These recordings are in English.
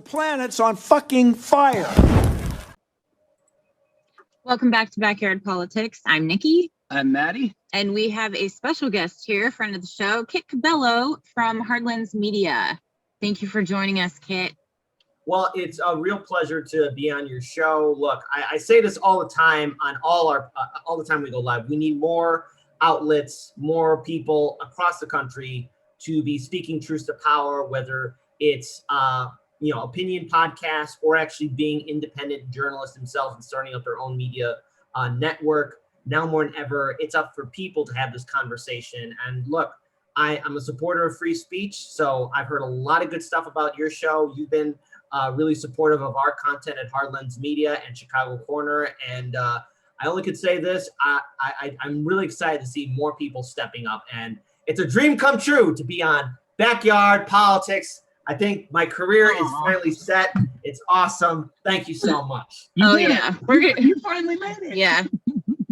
planet's on fucking fire. Welcome back to Backyard Politics. I'm Nikki. I'm Maddie. And we have a special guest here, friend of the show, Kit Cabello from Hardlands Media. Thank you for joining us, Kit. Well, it's a real pleasure to be on your show. Look, I say this all the time on all the time we go live. We need more outlets, more people across the country to be speaking truth to power, whether it's opinion podcasts or actually being independent journalists themselves and starting up their own media network. Now more than ever, it's up for people to have this conversation. And look, I'm a supporter of free speech, so I've heard a lot of good stuff about your show. You've been really supportive of our content at Hardlands Media and Chicago Corner. And I only could say this, I'm really excited to see more people stepping up. And it's a dream come true to be on Backyard Politics. I think my career is finally set. It's awesome. Thank you so much. Yeah. You finally made it. Yeah.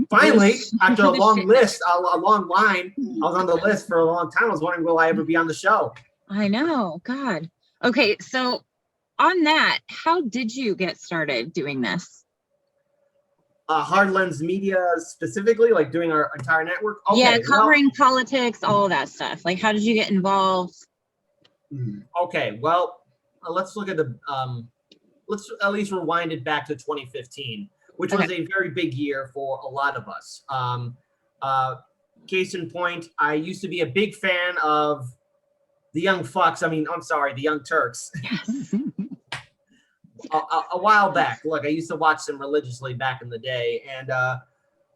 Finally, after a long list, a long line, I was on the list for a long time. I was wondering, will I ever be on the show? I know. God. Okay. So on that, how did you get started doing this? Hardlands Media specifically, like doing our entire network? Okay, yeah, covering politics, all of that stuff. Like, how did you get involved? Okay, well, let's look at let's at least rewind it back to 2015, which was a very big year for a lot of us. Case in point, I used to be a big fan of the Young Turks. Yes. a while back. Look, I used to watch them religiously back in the day, and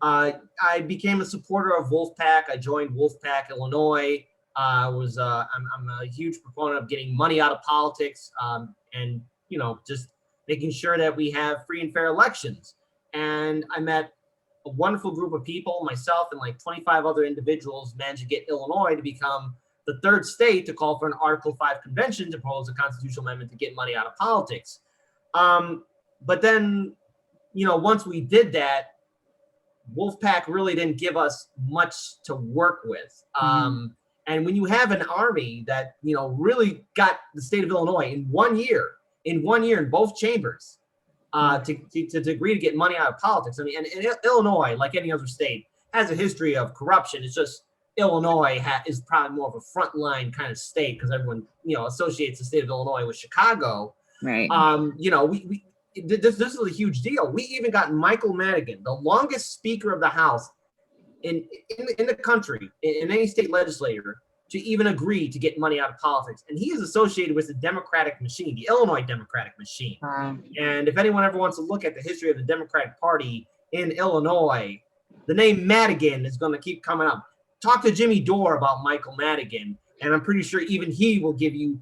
I became a supporter of Wolfpack. I joined Wolfpack Illinois. I'm a huge proponent of getting money out of politics, and just making sure that we have free and fair elections. And I met a wonderful group of people. Myself and like 25 other individuals managed to get Illinois to become the third state to call for an Article 5 convention to propose a constitutional amendment to get money out of politics. But then, once we did that, Wolfpack really didn't give us much to work with. And when you have an army that, really got the state of Illinois in 1 year in both chambers, to agree to get money out of politics. I mean, and Illinois, like any other state, has a history of corruption. It's just Illinois is probably more of a frontline kind of state because everyone, associates the state of Illinois with Chicago. Right. This is a huge deal. We even got Michael Madigan, the longest Speaker of the House in the country, in any state legislator, to even agree to get money out of politics. And he is associated with the Democratic machine, the Illinois Democratic machine. And if anyone ever wants to look at the history of the Democratic Party in Illinois, the name Madigan is going to keep coming up. Talk to Jimmy Dore about Michael Madigan, and I'm pretty sure even he will give you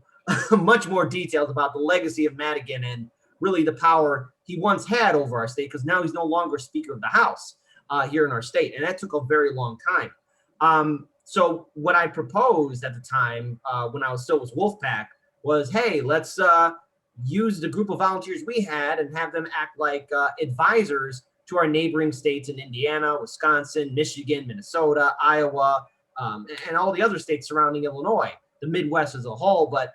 much more details about the legacy of Madigan and really the power he once had over our state, because now he's no longer Speaker of the House here in our state. And that took a very long time. So what I proposed at the time, when I was still with Wolfpack, was, hey, let's use the group of volunteers we had and have them act like advisors to our neighboring states in Indiana, Wisconsin, Michigan, Minnesota, Iowa, and all the other states surrounding Illinois, the Midwest as a whole. But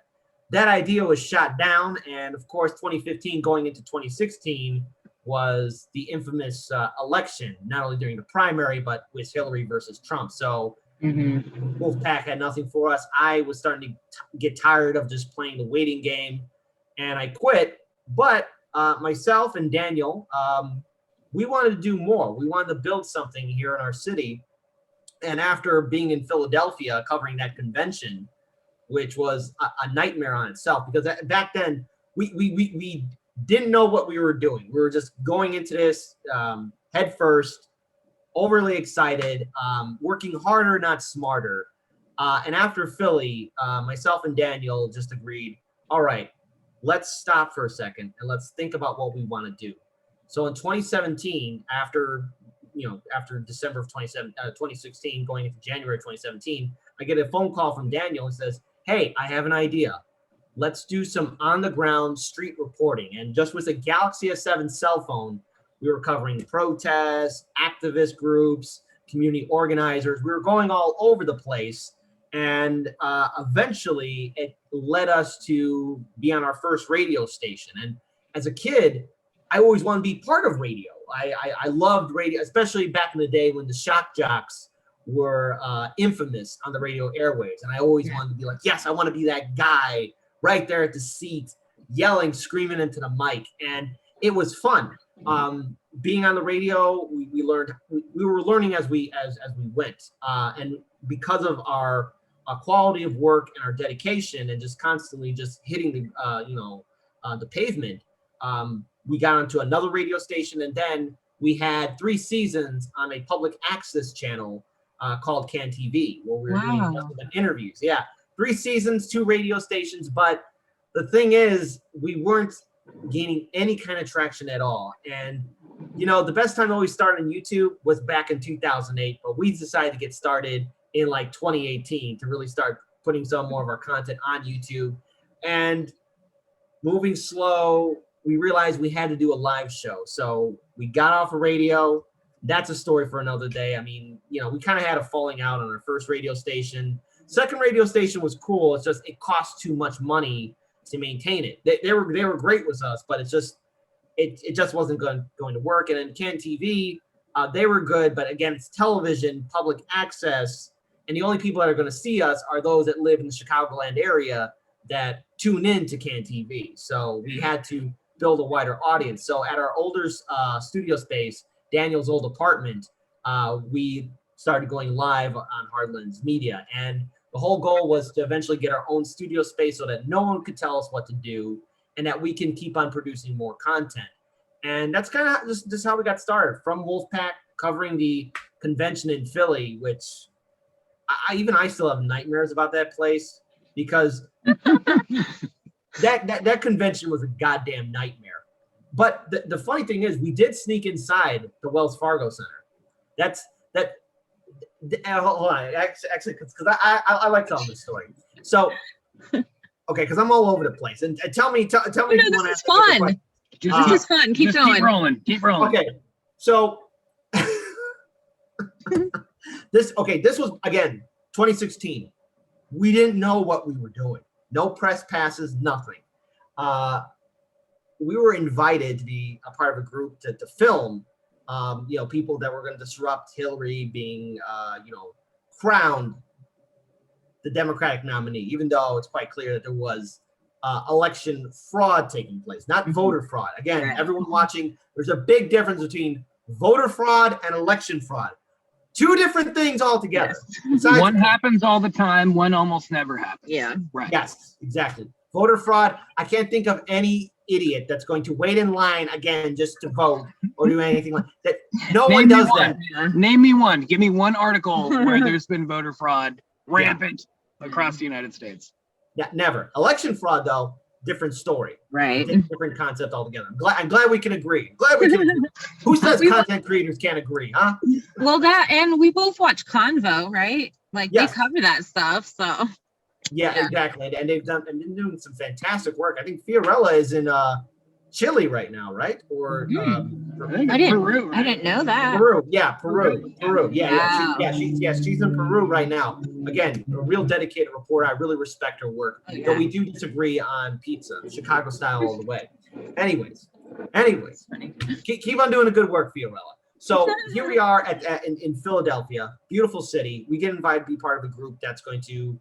that idea was shot down. And of course, 2015 going into 2016 was the infamous election, not only during the primary, but with Hillary versus Trump. So Wolfpack had nothing for us. I was starting to get tired of just playing the waiting game, and I quit. But myself and Daniel, we wanted to do more. We wanted to build something here in our city. And after being in Philadelphia covering that convention, which was a nightmare on itself, because back then we didn't know what we were doing. We were just going into this head first, overly excited, working harder, not smarter. And after Philly, myself and Daniel just agreed, all right, let's stop for a second and let's think about what we want to do. So in 2017, after December of 2016, going into January 2017, I get a phone call from Daniel and says, hey, I have an idea. Let's do some on-the-ground street reporting. And just with a Galaxy S7 cell phone, we were covering protests, activist groups, community organizers. We were going all over the place. And eventually, led us to be on our first radio station. And as a kid, I always wanted to be part of radio. I loved radio, especially back in the day when the shock jocks were infamous on the radio airwaves. And I always wanted to be like, yes, I want to be that guy right there at the seat, yelling, screaming into the mic. And it was fun. Being on the radio, we learned, we were learning as we went. And because of our quality of work and our dedication and just constantly just hitting the pavement, we got onto another radio station, and then we had 3 seasons on a public access channel called Can TV, where we were doing nothing but interviews. Yeah, 3 seasons, 2 radio stations. But the thing is, we weren't gaining any kind of traction at all. And the best time to always start on YouTube was back in 2008, but we decided to get started in like 2018 to really start putting some more of our content on YouTube. And moving slow, we realized we had to do a live show. So we got off of radio. That's a story for another day. I mean, we kind of had a falling out on our first radio station. Second radio station was cool. It's just, it cost too much money to maintain it. They were great with us, but it just wasn't going to work. And then Can TV, they were good, but again, it's television, public access, and the only people that are going to see us are those that live in the Chicagoland area that tune in to Can TV. So we had to build a wider audience. So at our older studio space, Daniel's old apartment, we started going live on Hardlands Media. And the whole goal was to eventually get our own studio space so that no one could tell us what to do and that we can keep on producing more content. And that's kind of just how we got started, from Wolfpack, covering the convention in Philly, which I still have nightmares about that place, because that convention was a goddamn nightmare. But the funny thing is, we did sneak inside the Wells Fargo Center. Hold on, actually, because I like telling this story. So, okay, because I'm all over the place, and tell me. No, this is fun. This is fun. Keep going. Keep rolling. Okay, so this was again 2016. We didn't know what we were doing. No press passes, nothing. We were invited to be a part of a group to film. People that were going to disrupt Hillary being, crowned the Democratic nominee, even though it's quite clear that there was election fraud taking place, not voter fraud. Again, everyone watching, there's a big difference between voter fraud and election fraud. 2 different things altogether. Yes. One happens all the time, one almost never happens. Yeah. Right. Yes, exactly. Voter fraud, I can't think of any idiot that's going to wait in line again just to vote or do anything like that. No one does that. Name me one. Give me one article where there's been voter fraud rampant across the United States. Yeah, never. Election fraud, though, different story. Right. Different concept altogether. I'm glad we can agree. Who says content creators can't agree, huh? Well, and we both watch Convo, right? Like, yes. They cover that stuff, so. Yeah, exactly. And they've been doing some fantastic work. I think Fiorella is in Chile right now, right? Or I didn't know that. Peru. Yeah, Peru. Yeah. She's in Peru right now. Again, a real dedicated reporter. I really respect her work. But we do disagree on pizza, Chicago style all the way. Anyways, keep on doing the good work, Fiorella. So here we are in Philadelphia, beautiful city. We get invited to be part of a group that's going to,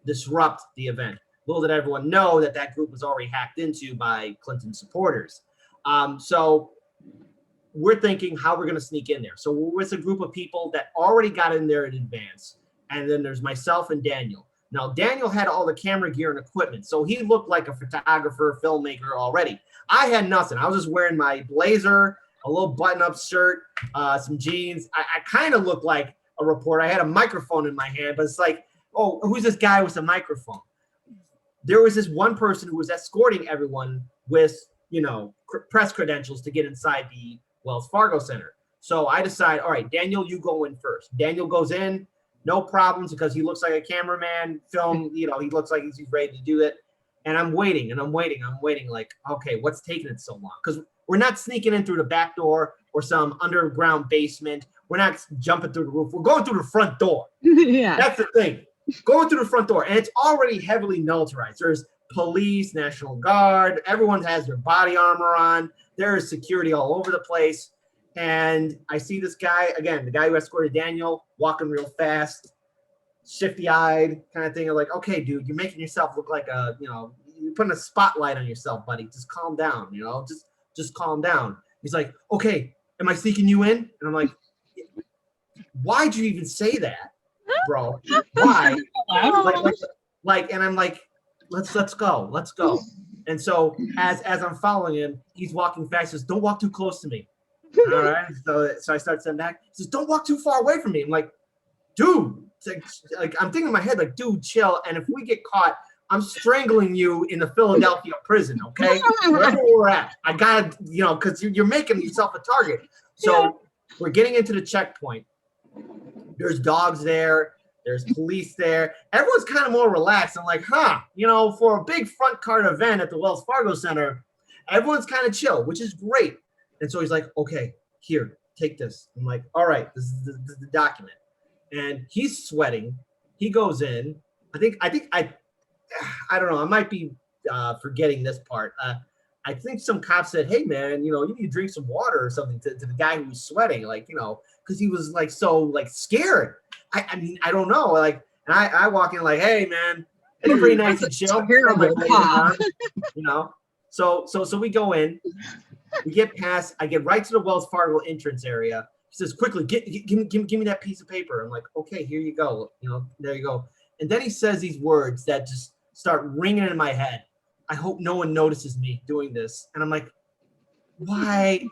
disrupt the event. Little did everyone know that group was already hacked into by Clinton supporters. So we're thinking how we're going to sneak in there. So we're with a group of people that already got in there in advance. And then there's myself and Daniel. Now, Daniel had all the camera gear and equipment, so he looked like a photographer, filmmaker already. I had nothing. I was just wearing my blazer, a little button-up shirt, some jeans. I kind of looked like a reporter. I had a microphone in my hand, but it's like, oh, who's this guy with a microphone? There was this one person who was escorting everyone with, press credentials to get inside the Wells Fargo Center. So I decide, all right, Daniel, you go in first. Daniel goes in, no problems, because he looks like a cameraman, he looks like he's ready to do it. And I'm waiting, like, okay, what's taking it so long? Because we're not sneaking in through the back door or some underground basement. We're not jumping through the roof. We're going through the front door. Yeah. That's the thing. going through the front door, and it's already heavily militarized. There's police, National Guard, everyone has their body armor on. There is security all over the place. And I see this guy, again, the guy who escorted Daniel, walking real fast, shifty-eyed kind of thing. I'm like, okay, dude, you're making yourself look like you're putting a spotlight on yourself, buddy. Just calm down, just calm down. He's like, okay, am I sneaking you in? And I'm like, why'd you even say that, bro? Why? And I'm like, let's go. And so as I'm following him, he's walking fast. He says, don't walk too close to me. All right. So I start sending back. He says, don't walk too far away from me. I'm like, dude, like I'm thinking in my head, like, dude, chill. And if we get caught, I'm strangling you in the Philadelphia prison, okay? Wherever we're at. I gotta, because you're making yourself a target. So we're getting into the checkpoint. There's dogs there. There's police there. Everyone's kind of more relaxed. I'm like, for a big front card event at the Wells Fargo Center, everyone's kind of chill, which is great. And so he's like, okay, here, take this. I'm like, all right, this is the document. And he's sweating. He goes in. I don't know. I might be forgetting this part. I think some cop said, hey, man, you need to drink some water or something to the guy who was sweating, because he was so scared. I mean, I don't know. And I walk in like, hey, man, it's pretty nice and chill. So we go in. We get past. I get right to the Wells Fargo entrance area. He says, quickly, give me that piece of paper. I'm like, okay, here you go. There you go. And then he says these words that just start ringing in my head. I hope no one notices me doing this. And I'm like, why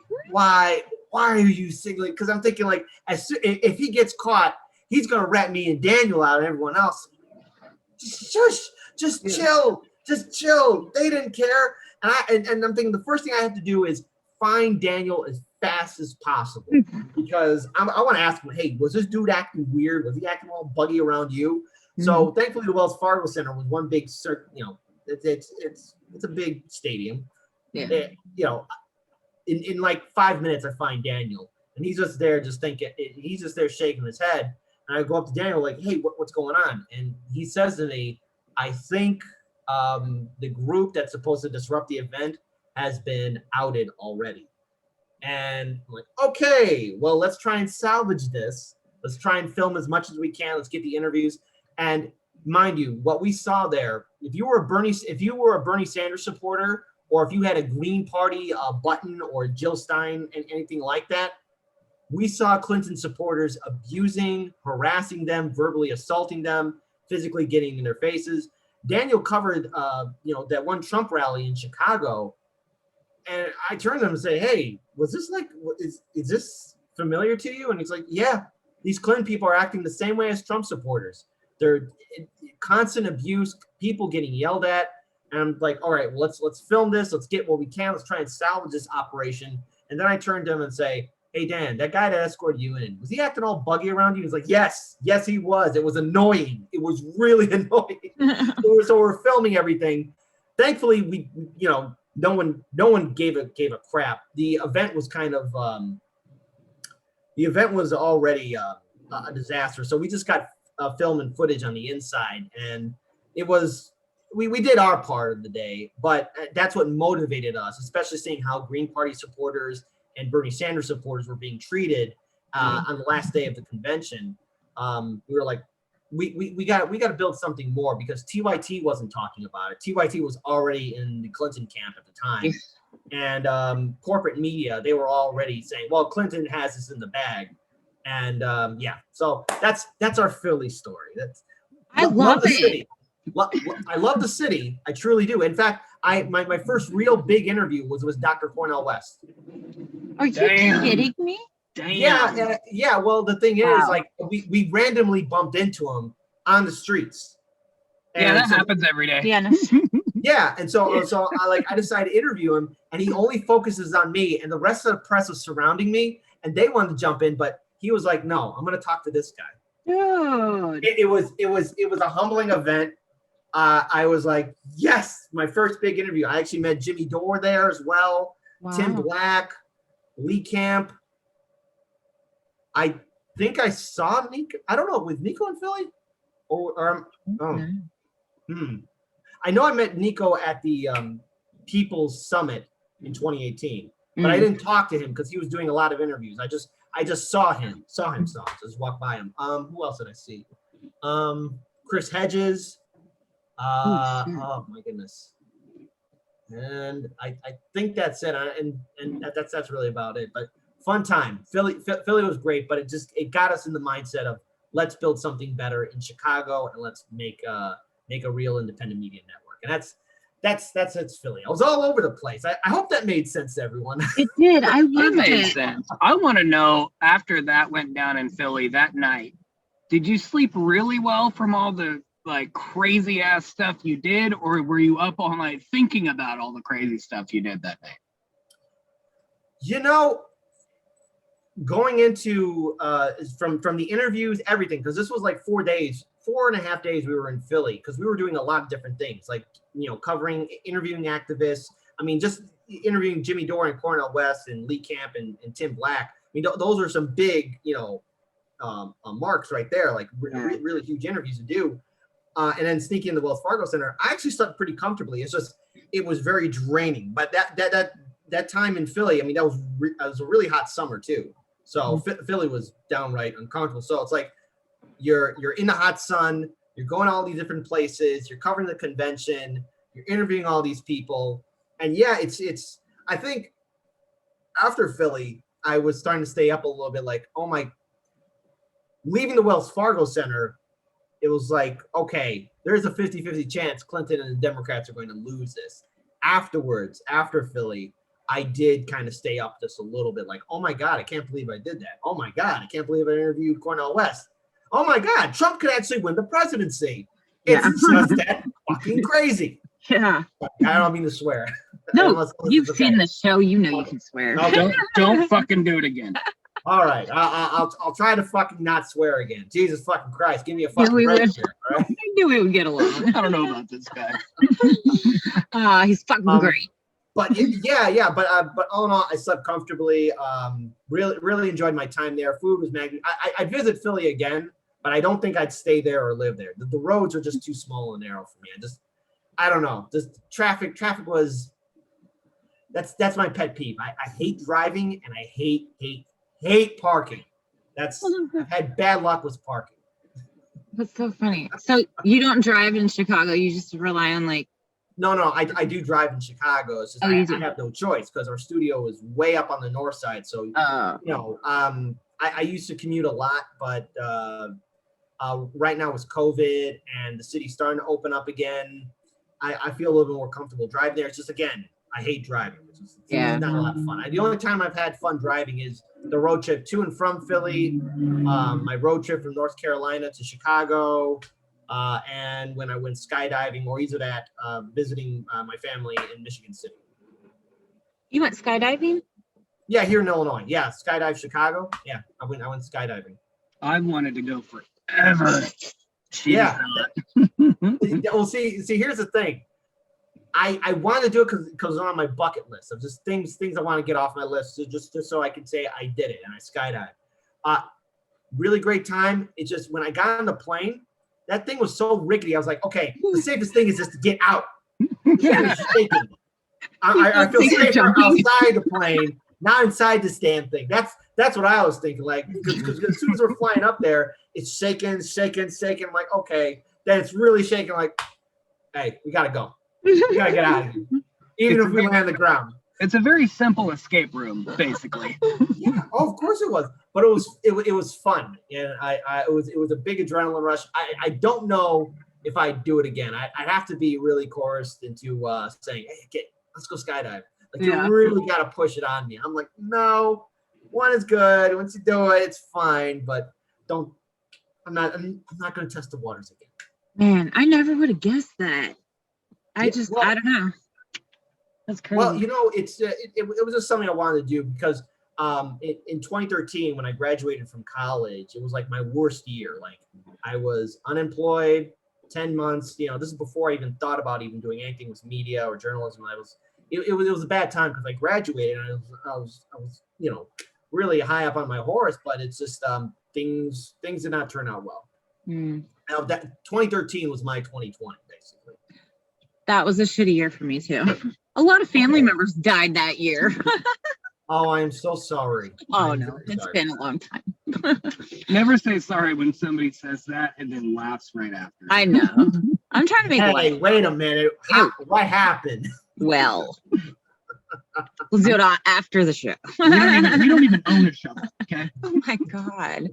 are you signaling? Because I'm thinking if he gets caught, he's gonna rat me and Daniel out and everyone else. Just chill. They didn't care. And I'm thinking the first thing I have to do is find Daniel as fast as possible, because I want to ask him, hey, was this dude acting weird? Was he acting all buggy around you? So thankfully, the Wells Fargo Center was one big it's a big stadium. Yeah. In like 5 minutes, I find Daniel, and he's just there, he's just there shaking his head. And I go up to Daniel like, hey, what's going on? And he says to me, I think the group that's supposed to disrupt the event has been outed already. And I'm like, okay, well, let's try and salvage this. Let's try and film as much as we can. Let's get the interviews. And mind you, what we saw there, if you were a Bernie Sanders supporter, or if you had a Green Party button or Jill Stein and anything like that, we saw Clinton supporters abusing, harassing them, verbally assaulting them, physically getting in their faces. Daniel covered, that one Trump rally in Chicago, and I turned to him and say, "Hey, was this is this familiar to you?" And he's like, "Yeah, these Clinton people are acting the same way as Trump supporters. They're constant abuse, people getting yelled at." And I'm like, "All right, well, let's film this. Let's get what we can. Let's try and salvage this operation." And then I turned to him and say, "Hey, Dan, that guy that escorted you in, was he acting all buggy around you?" He's like, yes, he was. It was annoying. It was really annoying. So we're filming everything. Thankfully, we no one gave a crap. The event was already a disaster. So we just got film and footage on the inside, and it was we did our part of the day. But that's what motivated us, especially seeing how Green Party supporters and Bernie Sanders supporters were being treated on the last day of the convention. We were like, we got to build something more, because TYT wasn't talking about it. TYT was already in the Clinton camp at the time, and corporate media, they were already saying, well, Clinton has this in the bag. And so that's our Philly story. I love the it. City. I love the city. I truly do. In fact, my first real big interview was with Dr. Cornel West. Are you kidding me? Damn. Yeah. Well, the thing is, we randomly bumped into him on the streets. And that happens every day. Yeah. No. Yeah, and so I decided to interview him, and he only focuses on me, and the rest of the press was surrounding me, and they wanted to jump in, but he was like, "No, I'm going to talk to this guy." Dude. It was a humbling event. I was like, yes, my first big interview. I actually met Jimmy Dore there as well. Wow. Tim Black, Lee Camp. I think I saw Nico. I don't know, with Nico in Philly? Oh. I know I met Nico at the People's Summit in 2018, but I didn't talk to him because he was doing a lot of interviews. I just saw him just walk by him. Who else did I see? Chris Hedges. Oh my goodness. And I think that's it. And that's really about it. But fun time. Philly was great, but it got us in the mindset of let's build something better in Chicago and let's make a real independent media network. And that's Philly. I was all over the place. I hope that made sense to everyone. It did. I loved That made it. sense. I want to know, after that went down in Philly that night, did you sleep really well from all the like crazy ass stuff you did, or were you up all night thinking about all the crazy stuff you did that night? You know, going into from the interviews, everything, because this was like 4.5 days we were in Philly, because we were doing a lot of different things, like, you know, interviewing activists. I mean, just interviewing Jimmy Dore and Cornel West and Lee Camp and Tim Black. I mean, those are some big, you know, marks right there, like really huge interviews to do. And then sneaking in the Wells Fargo Center, I actually slept pretty comfortably. It's just, it was very draining. But that time in Philly, I mean, it was a really hot summer too. So Philly was downright uncomfortable. So it's like you're in the hot sun, you're going to all these different places, you're covering the convention, you're interviewing all these people. And yeah, it's I think after Philly, I was starting to stay up a little bit, like, oh my, leaving the Wells Fargo Center, it was like, okay, there's a 50-50 chance Clinton and the Democrats are going to lose this. Afterwards, after Philly, I did kind of stay up just a little bit, like, oh my God, I can't believe I did that. Oh my God, I can't believe I interviewed Cornel West. Oh my God, Trump could actually win the presidency. It's just that fucking crazy. Yeah. I don't mean to swear. No, you've seen the show, you know you can swear. No, Don't fucking do it again. All right, I'll try to fucking not swear again. Jesus fucking Christ, give me a fucking we break would. here, all right? I knew we would get along. I don't know about this guy. He's fucking great. But but all in all, I slept comfortably. Really enjoyed my time there. Food was magnificent. I'd visit Philly again, but I don't think I'd stay there or live there. The roads are just too small and narrow for me. I don't know. Just traffic was. That's my pet peeve. I hate driving and I hate parking. I've had bad luck with parking. That's so funny. So you don't drive in Chicago, you just rely on like. No, I do drive in Chicago. It's just I have no choice because our studio is way up on the north side. So I used to commute a lot, but right now with COVID and the city starting to open up again, I feel a little bit more comfortable driving there. It's just, again, I hate driving. It's not a lot of fun. The only time I've had fun driving is the road trip to and from Philly, my road trip from North Carolina to Chicago, and when I went skydiving, or either that, visiting my family in Michigan City. You went skydiving? Yeah, here in Illinois. Yeah, skydive Chicago. Yeah, I went skydiving. I wanted to go forever. Yeah. Well, see, here's the thing. I wanted to do it because it was on my bucket list of just things I want to get off my list, so just so I can say I did it and I skydived. Really great time. It's just when I got on the plane, that thing was so rickety. I was like, okay, the safest thing is just to get out. I feel safer outside the plane, not inside this damn thing. That's what I was thinking. Like, because as soon as we're flying up there, it's shaking. I'm like, okay. Then it's really shaking. Like, hey, we gotta go. We gotta get out of here, even if we land on the ground. It's a very simple escape room, basically. Yeah, of course it was. But it was fun, and it was a big adrenaline rush. I don't know if I'd do it again. I'd have to be really coerced into saying, hey, let's go skydive. Like, you really got to push it on me. I'm like, no, one is good. Once you do it, it's fine. But I'm not going to test the waters again. Man, I never would have guessed that. I don't know. That's crazy. Well, you know, it was just something I wanted to do because in 2013, when I graduated from college, it was like my worst year. Like, I was unemployed 10 months. You know, this is before I even thought about even doing anything with media or journalism. It was a bad time because I graduated and I was you know, really high up on my horse, but it's just things did not turn out well. Now that 2013 was my 2020, basically. That was a shitty year for me too. A lot of family members died that year. Oh, I am so sorry. Oh I'm no, very it's sorry. been a long time. Never say sorry when somebody says that and then laughs right after. I know. I'm trying to make Hey, light. wait a minute. What happened? Well, we'll do it after the show. We don't even own a shovel, okay? Oh my God.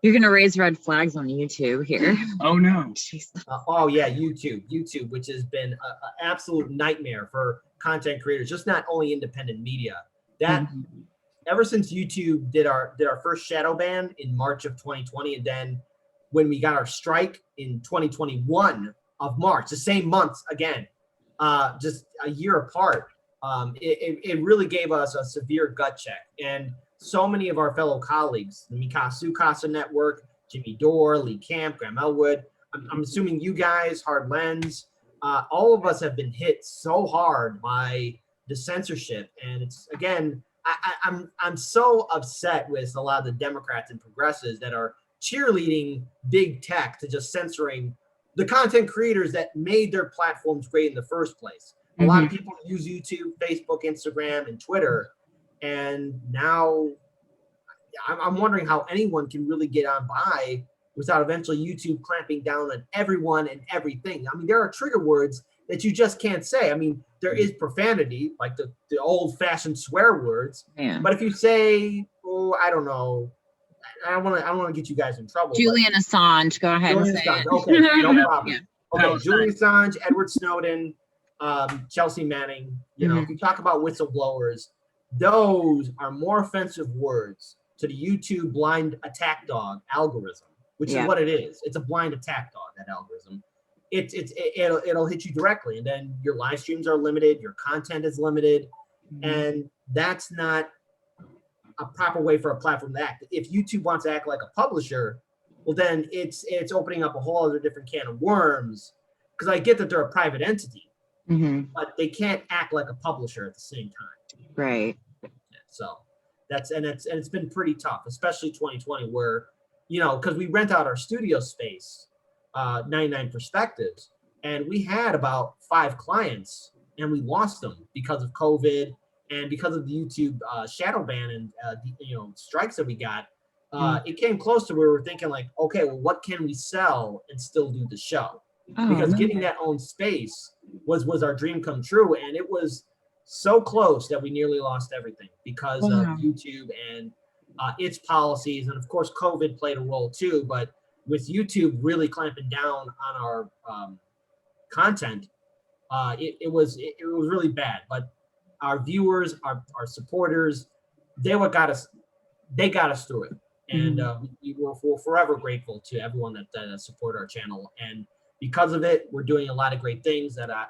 You're going to raise red flags on YouTube here. Oh no. Jeez. Oh yeah, YouTube, which has been an absolute nightmare for content creators, just not only independent media. That ever since YouTube did our first shadow ban in March of 2020, and then when we got our strike in 2021 of March, the same months again, just a year apart, it really gave us a severe gut check. And so many of our fellow colleagues, the Mikasu Casa Network, Jimmy Dore, Lee Camp, Graham Elwood, I'm assuming you guys, Hard Lens, all of us have been hit so hard by the censorship. And it's, again, I'm so upset with a lot of the Democrats and progressives that are cheerleading big tech to just censoring the content creators that made their platforms great in the first place. A lot of people use YouTube, Facebook, Instagram, and Twitter. And now I'm wondering how anyone can really get on by without eventually YouTube clamping down on everyone and everything. I mean, there are trigger words that you just can't say. I mean, there is profanity, like the old-fashioned swear words. Yeah. But if you say, oh, I don't know, I don't want to get you guys in trouble. Julian Assange, go ahead and say it. Okay, no problem. Yeah. Okay, Julian Assange, Edward Snowden, Chelsea Manning. You know, if you talk about whistleblowers, those are more offensive words to the YouTube blind attack dog algorithm, which is what it is. It's a blind attack dog, that algorithm. It'll hit you directly, and then your live streams are limited, your content is limited, and that's not a proper way for a platform to act. If YouTube wants to act like a publisher, well, then it's opening up a whole other different can of worms. Because I get that they're a private entity, but they can't act like a publisher at the same time. Right. So it's been pretty tough, especially 2020, where, you know, because we rent out our studio space, 99 Perspectives, and we had about 5 clients, and we lost them because of COVID and because of the YouTube shadow ban and strikes that we got. It came close to where we were thinking like, okay, well, what can we sell and still do the show? Because getting that own space was our dream come true, and it was so close that we nearly lost everything because of YouTube and its policies, and of course COVID played a role too. But with YouTube really clamping down on our content, it was really bad. But our viewers, our supporters, they got us through it, and we're forever grateful to everyone that support our channel. And because of it, we're doing a lot of great things that I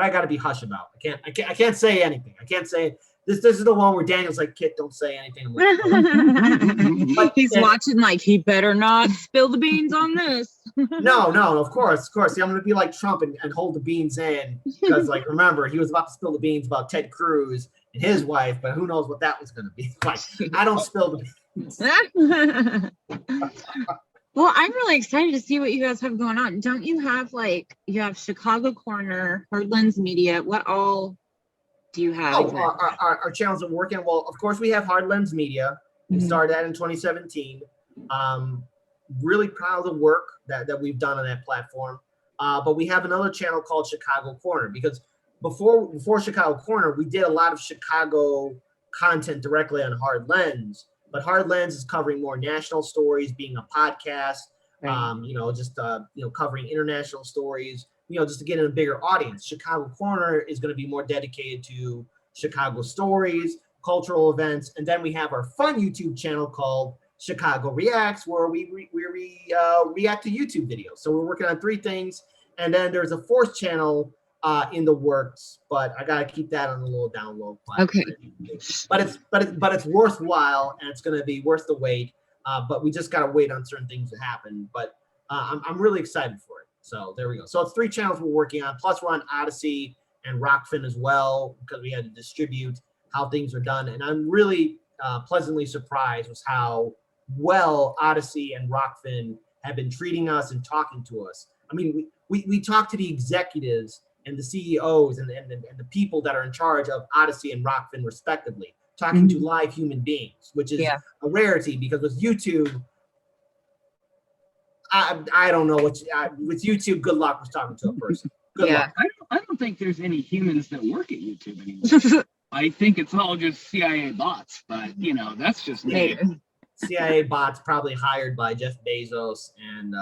got to be hush about. I can't say anything. I can't say this. This is the one where Daniel's like, "Kit, don't say anything." But he's watching like, he better not spill the beans on this. No, of course. See, I'm gonna be like Trump and hold the beans in, because like, remember, he was about to spill the beans about Ted Cruz and his wife, but who knows what that was gonna be like. I don't spill the beans. Well, I'm really excited to see what you guys have going on. Don't you have you have Chicago Corner, Hard Lens Media? What all do you have? Oh, our channels are working. Well, of course, we have Hard Lens Media. We started that in 2017. Really proud of the work that we've done on that platform. But we have another channel called Chicago Corner, because before Chicago Corner, we did a lot of Chicago content directly on Hard Lens. But Hard Lens is covering more national stories, being a podcast, covering international stories, just to get in a bigger audience. Chicago Corner is going to be more dedicated to Chicago stories, cultural events. And then we have our fun YouTube channel called Chicago Reacts, where we react to YouTube videos. So we're working on 3 things. And then there's a 4th channel in the works, but I gotta keep that on a little down low. Okay. But it's worthwhile, and it's gonna be worth the wait. But we just gotta wait on certain things to happen. But I'm really excited for it. So there we go. So it's 3 channels we're working on. Plus we're on Odyssey and Rockfin as well, because we had to distribute how things are done. And I'm really pleasantly surprised with how well Odyssey and Rockfin have been treating us and talking to us. I mean, we talk to the executives and the CEOs and the people that are in charge of Odyssey and Rockfin respectively, talking to live human beings, which is a rarity, because with YouTube, I don't know with YouTube, good luck with talking to a person. Good luck. I don't think there's any humans that work at YouTube anymore. I think it's all just CIA bots, but that's just me. CIA bots probably hired by Jeff Bezos and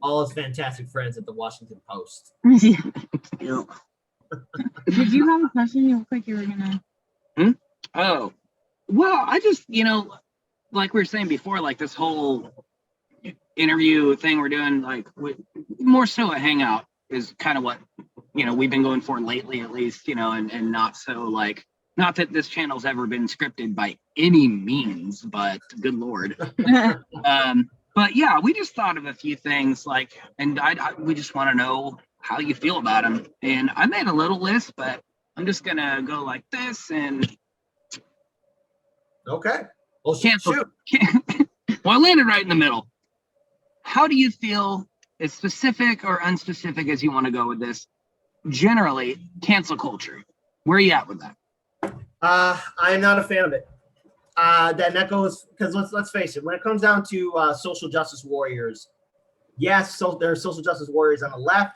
all his fantastic friends at the Washington Post. Did you have a question? You look like you were gonna. Oh, well, I just like we were saying before, like this whole interview thing we're doing, like more so a hangout is kind of what we've been going for lately, at least, and not so like, not that this channel's ever been scripted by any means, but good Lord. But yeah, we just thought of a few things, like, and we just want to know how you feel about them. And I made a little list, but I'm just gonna go like this and. Okay. Well, cancel. shoot. Well, I landed right in the middle. How do you feel, as specific or unspecific as you want to go with this, generally, cancel culture? Where are you at with that? I'm not a fan of it. That goes, because let's face it, when it comes down to social justice warriors, yes, so there are social justice warriors on the left,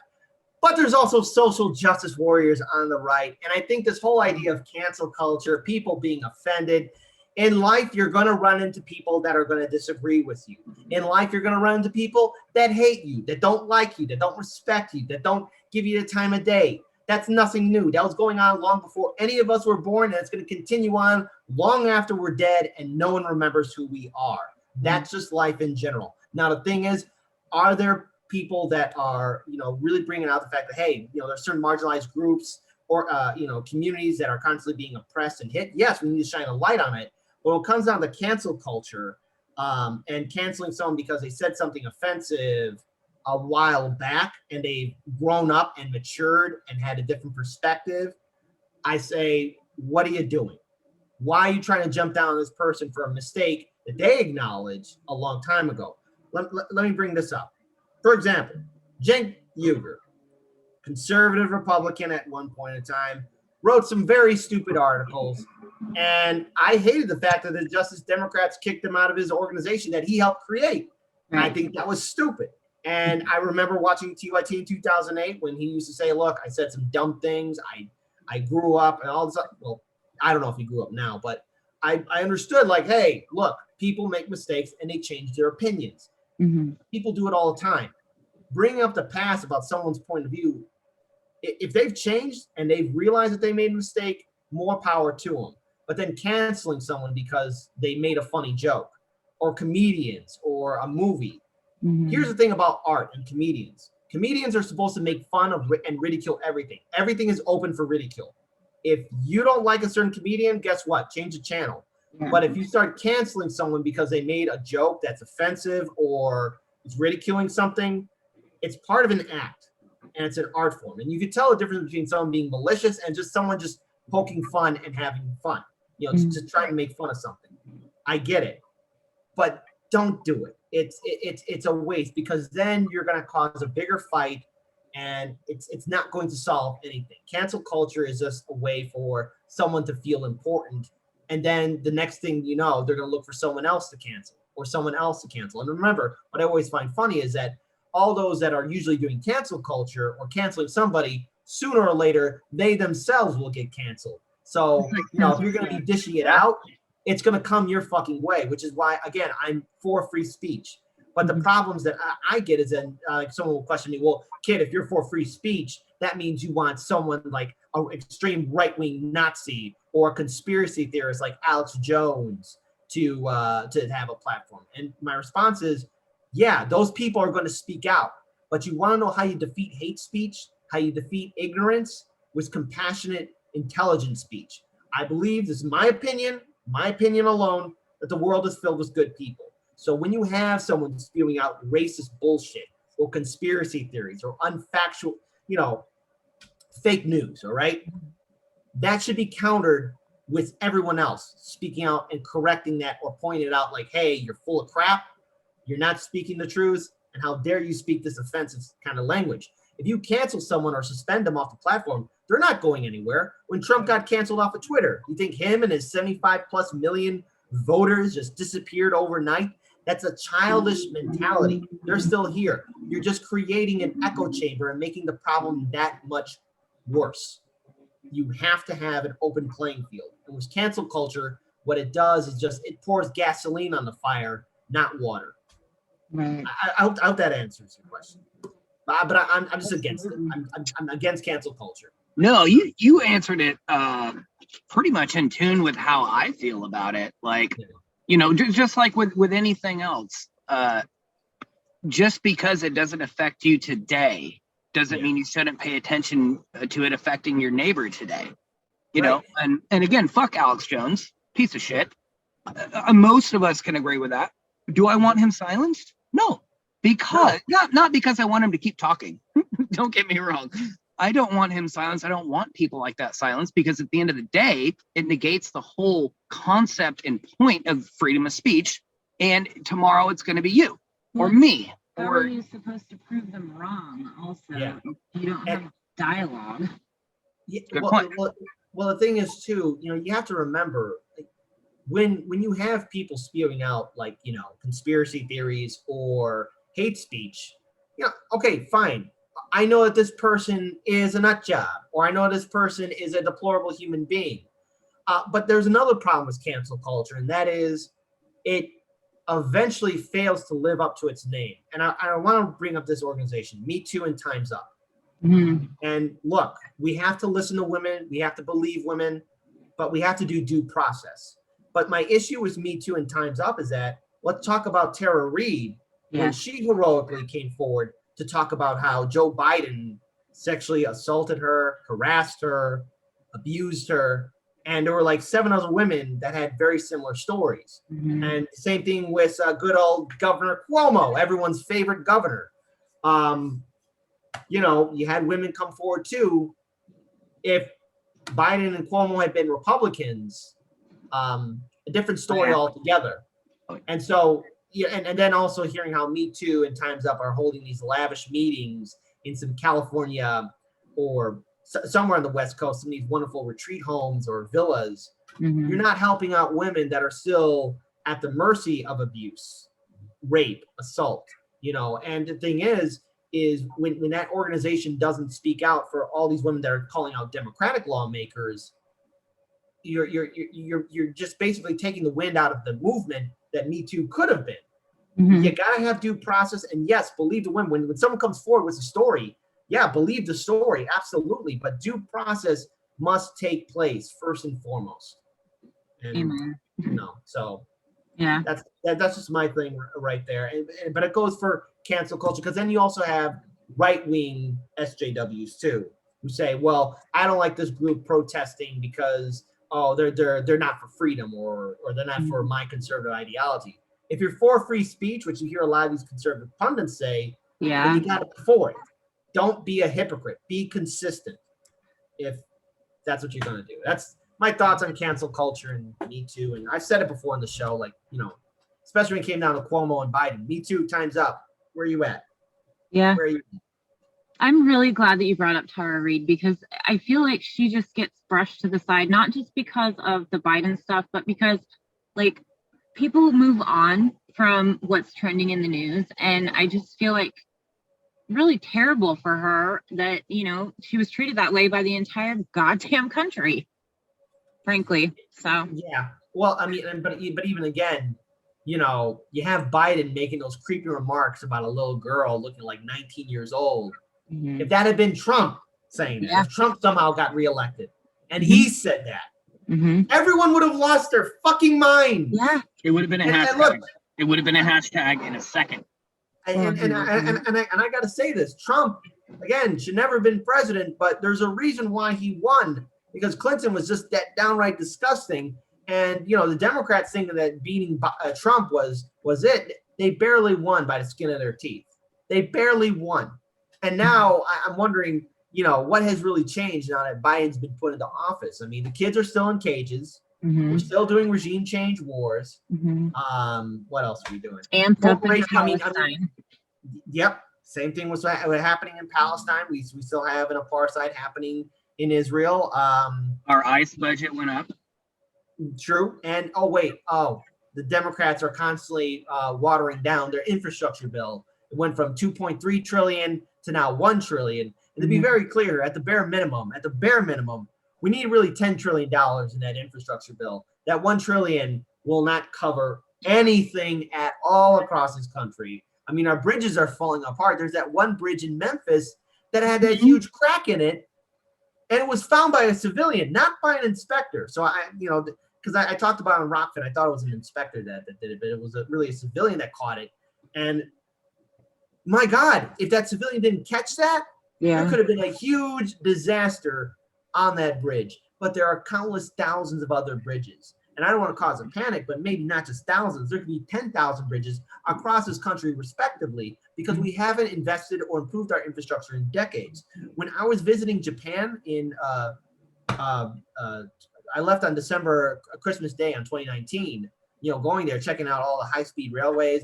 but there's also social justice warriors on the right. And I think this whole idea of cancel culture, people being offended, in life, you're going to run into people that are going to disagree with you. In life, you're going to run into people that hate you, that don't like you, that don't respect you, that don't give you the time of day. That's nothing new. That was going on long before any of us were born, and it's going to continue on long after we're dead and no one remembers who we are. That's just life in general. Now, the thing is, are there people that are, really bringing out the fact that, hey, there's certain marginalized groups or, communities that are constantly being oppressed and hit? Yes, we need to shine a light on it. But when it comes down to cancel culture and canceling someone because they said something offensive a while back and they've grown up and matured and had a different perspective, I say, what are you doing? Why are you trying to jump down on this person for a mistake that they acknowledged a long time ago? Let me bring this up. For example, Cenk Uygur, conservative Republican at one point in time, wrote some very stupid articles. And I hated the fact that the Justice Democrats kicked him out of his organization that he helped create. And I think that was stupid. And I remember watching TYT in 2008 when he used to say, look, I said some dumb things. I grew up and all this. Well, I don't know if he grew up now, but I understood, like, hey, look, people make mistakes and they change their opinions. People do it all the time. Bringing up the past about someone's point of view, if they've changed and they've realized that they made a mistake, more power to them. But then canceling someone because they made a funny joke, or comedians, or a movie. Here's the thing about art and comedians. Comedians are supposed to make fun of and ridicule everything. Everything is open for ridicule. If you don't like a certain comedian, guess what? Change the channel. But if you start canceling someone because they made a joke that's offensive or is ridiculing something, it's part of an act and it's an art form. And you can tell the difference between someone being malicious and just someone just poking fun and having fun. Just trying to make fun of something. I get it, but don't do it. It's a waste, because then you're going to cause a bigger fight, and it's not going to solve anything. Cancel culture is just a way for someone to feel important, and then the next thing you know, they're going to look for someone else to cancel or someone else to cancel. And remember, what I always find funny is that all those that are usually doing cancel culture or canceling somebody, sooner or later, they themselves will get canceled. So, if you're going to be dishing it out, it's going to come your fucking way, which is why, again, I'm for free speech. But the problems that I get is then someone will question me, well, kid, if you're for free speech, that means you want someone like an extreme right-wing Nazi or a conspiracy theorist like Alex Jones to have a platform. And my response is, yeah, those people are going to speak out. But you want to know how you defeat hate speech, how you defeat ignorance? With compassionate, intelligent speech. I believe, this is my opinion alone, that the world is filled with good people. So when you have someone spewing out racist bullshit or conspiracy theories or unfactual, fake news, all right, that should be countered with everyone else speaking out and correcting that or pointing it out like, hey, you're full of crap. You're not speaking the truth. And how dare you speak this offensive kind of language? If you cancel someone or suspend them off the platform, they're not going anywhere. When Trump got canceled off of Twitter, you think him and his 75 plus million voters just disappeared overnight? That's a childish mentality. They're still here. You're just creating an echo chamber and making the problem that much worse. You have to have an open playing field. And with cancel culture, what it does is just it pours gasoline on the fire, not water. Right. I hope that answers your question. But I'm just against it. I'm against cancel culture. No, you answered it pretty much in tune with how I feel about it. Like, you know, just like with anything else, just because it doesn't affect you today doesn't mean you shouldn't pay attention to it affecting your neighbor today. You know, and again, fuck Alex Jones, piece of shit. Most of us can agree with that. Do I want him silenced? No, because not because I want him to keep talking. Don't get me wrong. I don't want him silenced. I don't want people like that silenced, because at the end of the day, it negates the whole concept and point of freedom of speech. And tomorrow it's going to be you or me. How are you supposed to prove them wrong also? Yeah. You don't have dialogue. Yeah, Good point. Well, the thing is too, you know, you have to remember, like, when you have people spewing out, like, you know, conspiracy theories or hate speech, you know, okay, fine. I know that this person is a nut job, or I know this person is a deplorable human being. But there's another problem with cancel culture, and that is it eventually fails to live up to its name. And I want to bring up this organization, Me Too and Time's Up. Mm-hmm. And look, we have to listen to women, we have to believe women, but we have to do due process. But my issue with Me Too and Time's Up is that, let's talk about Tara Reid, when she heroically came forward to talk about how Joe Biden sexually assaulted her, harassed her, abused her. And there were like 7 other women that had very similar stories. Mm-hmm. And same thing with good old Governor Cuomo, everyone's favorite governor. You know, you had women come forward too. If Biden and Cuomo had been Republicans, a different story altogether. And so, yeah, and then also hearing how Me Too and Time's Up are holding these lavish meetings in some California or somewhere on the West Coast, some of these wonderful retreat homes or villas. Mm-hmm. You're not helping out women that are still at the mercy of abuse, rape, assault, you know. And the thing is when that organization doesn't speak out for all these women that are calling out Democratic lawmakers, you're just basically taking the wind out of the movement that Me Too could have been. Mm-hmm. You gotta have due process, and yes, believe the women. When someone comes forward with a story, yeah, believe the story, absolutely. But due process must take place first and foremost. And, Amen. you know, so Yeah. that's just my thing right there. But it goes for cancel culture, because then you also have right-wing SJWs too, who say, well, I don't like this group protesting because they're not for freedom or they're not for my conservative ideology. If you're for free speech, which you hear a lot of these conservative pundits say, then you got to be for it. Don't be a hypocrite. Be consistent. If that's what you're going to do. That's my thoughts on cancel culture and Me Too. And I've said it before on the show, like, you know, especially when it came down to Cuomo and Biden. Me Too, Time's Up. Where are you at? Yeah. Where are you? I'm really glad that you brought up Tara Reid, because I feel like she just gets brushed to the side, not just because of the Biden stuff, but because, like, people move on from what's trending in the news. And I just feel like really terrible for her that, you know, she was treated that way by the entire goddamn country, frankly. So yeah, well, I mean, but even again, you know, you have Biden making those creepy remarks about a little girl looking like 19 years old. mm-hmm. If that had been Trump saying that, if Trump somehow got reelected and Mm-hmm. he said that, everyone would have lost their fucking mind. Yeah, it would have been a hashtag. Look, it would have been a hashtag in a second. And I got to say this, Trump, again, should never have been president, but there's a reason why he won, because Clinton was just that downright disgusting. And, you know, the Democrats thinking that beating Trump was it. They barely won by the skin of their teeth. They barely won. And now I'm wondering, you know, what has really changed now that Biden's been put into office? I mean, the kids are still in cages. We're still doing regime change wars. What else are we doing? Amped up in I mean, Palestine. Yep. Same thing was happening in Palestine. We still have an apartheid happening in Israel. Our ICE budget went up. True. And the Democrats are constantly watering down their infrastructure bill. It went from 2.3 trillion to now 1 trillion. And to be very clear, at the bare minimum, we need really $10 trillion in that infrastructure bill. That 1 trillion will not cover anything at all across this country. I mean, our bridges are falling apart. There's that one bridge in Memphis that had that huge crack in it, and it was found by a civilian, not by an inspector. So because I talked about it on Rockfin, I thought it was an inspector that did it, but it was really a civilian that caught it. And my God, if that civilian didn't catch that, there could have been a huge disaster on that bridge. But there are countless thousands of other bridges. And I don't want to cause a panic, but maybe not just thousands. There could be 10,000 bridges across this country, respectively, because we haven't invested or improved our infrastructure in decades. When I was visiting Japan I left on Christmas Day on 2019, going there, checking out all the high-speed railways,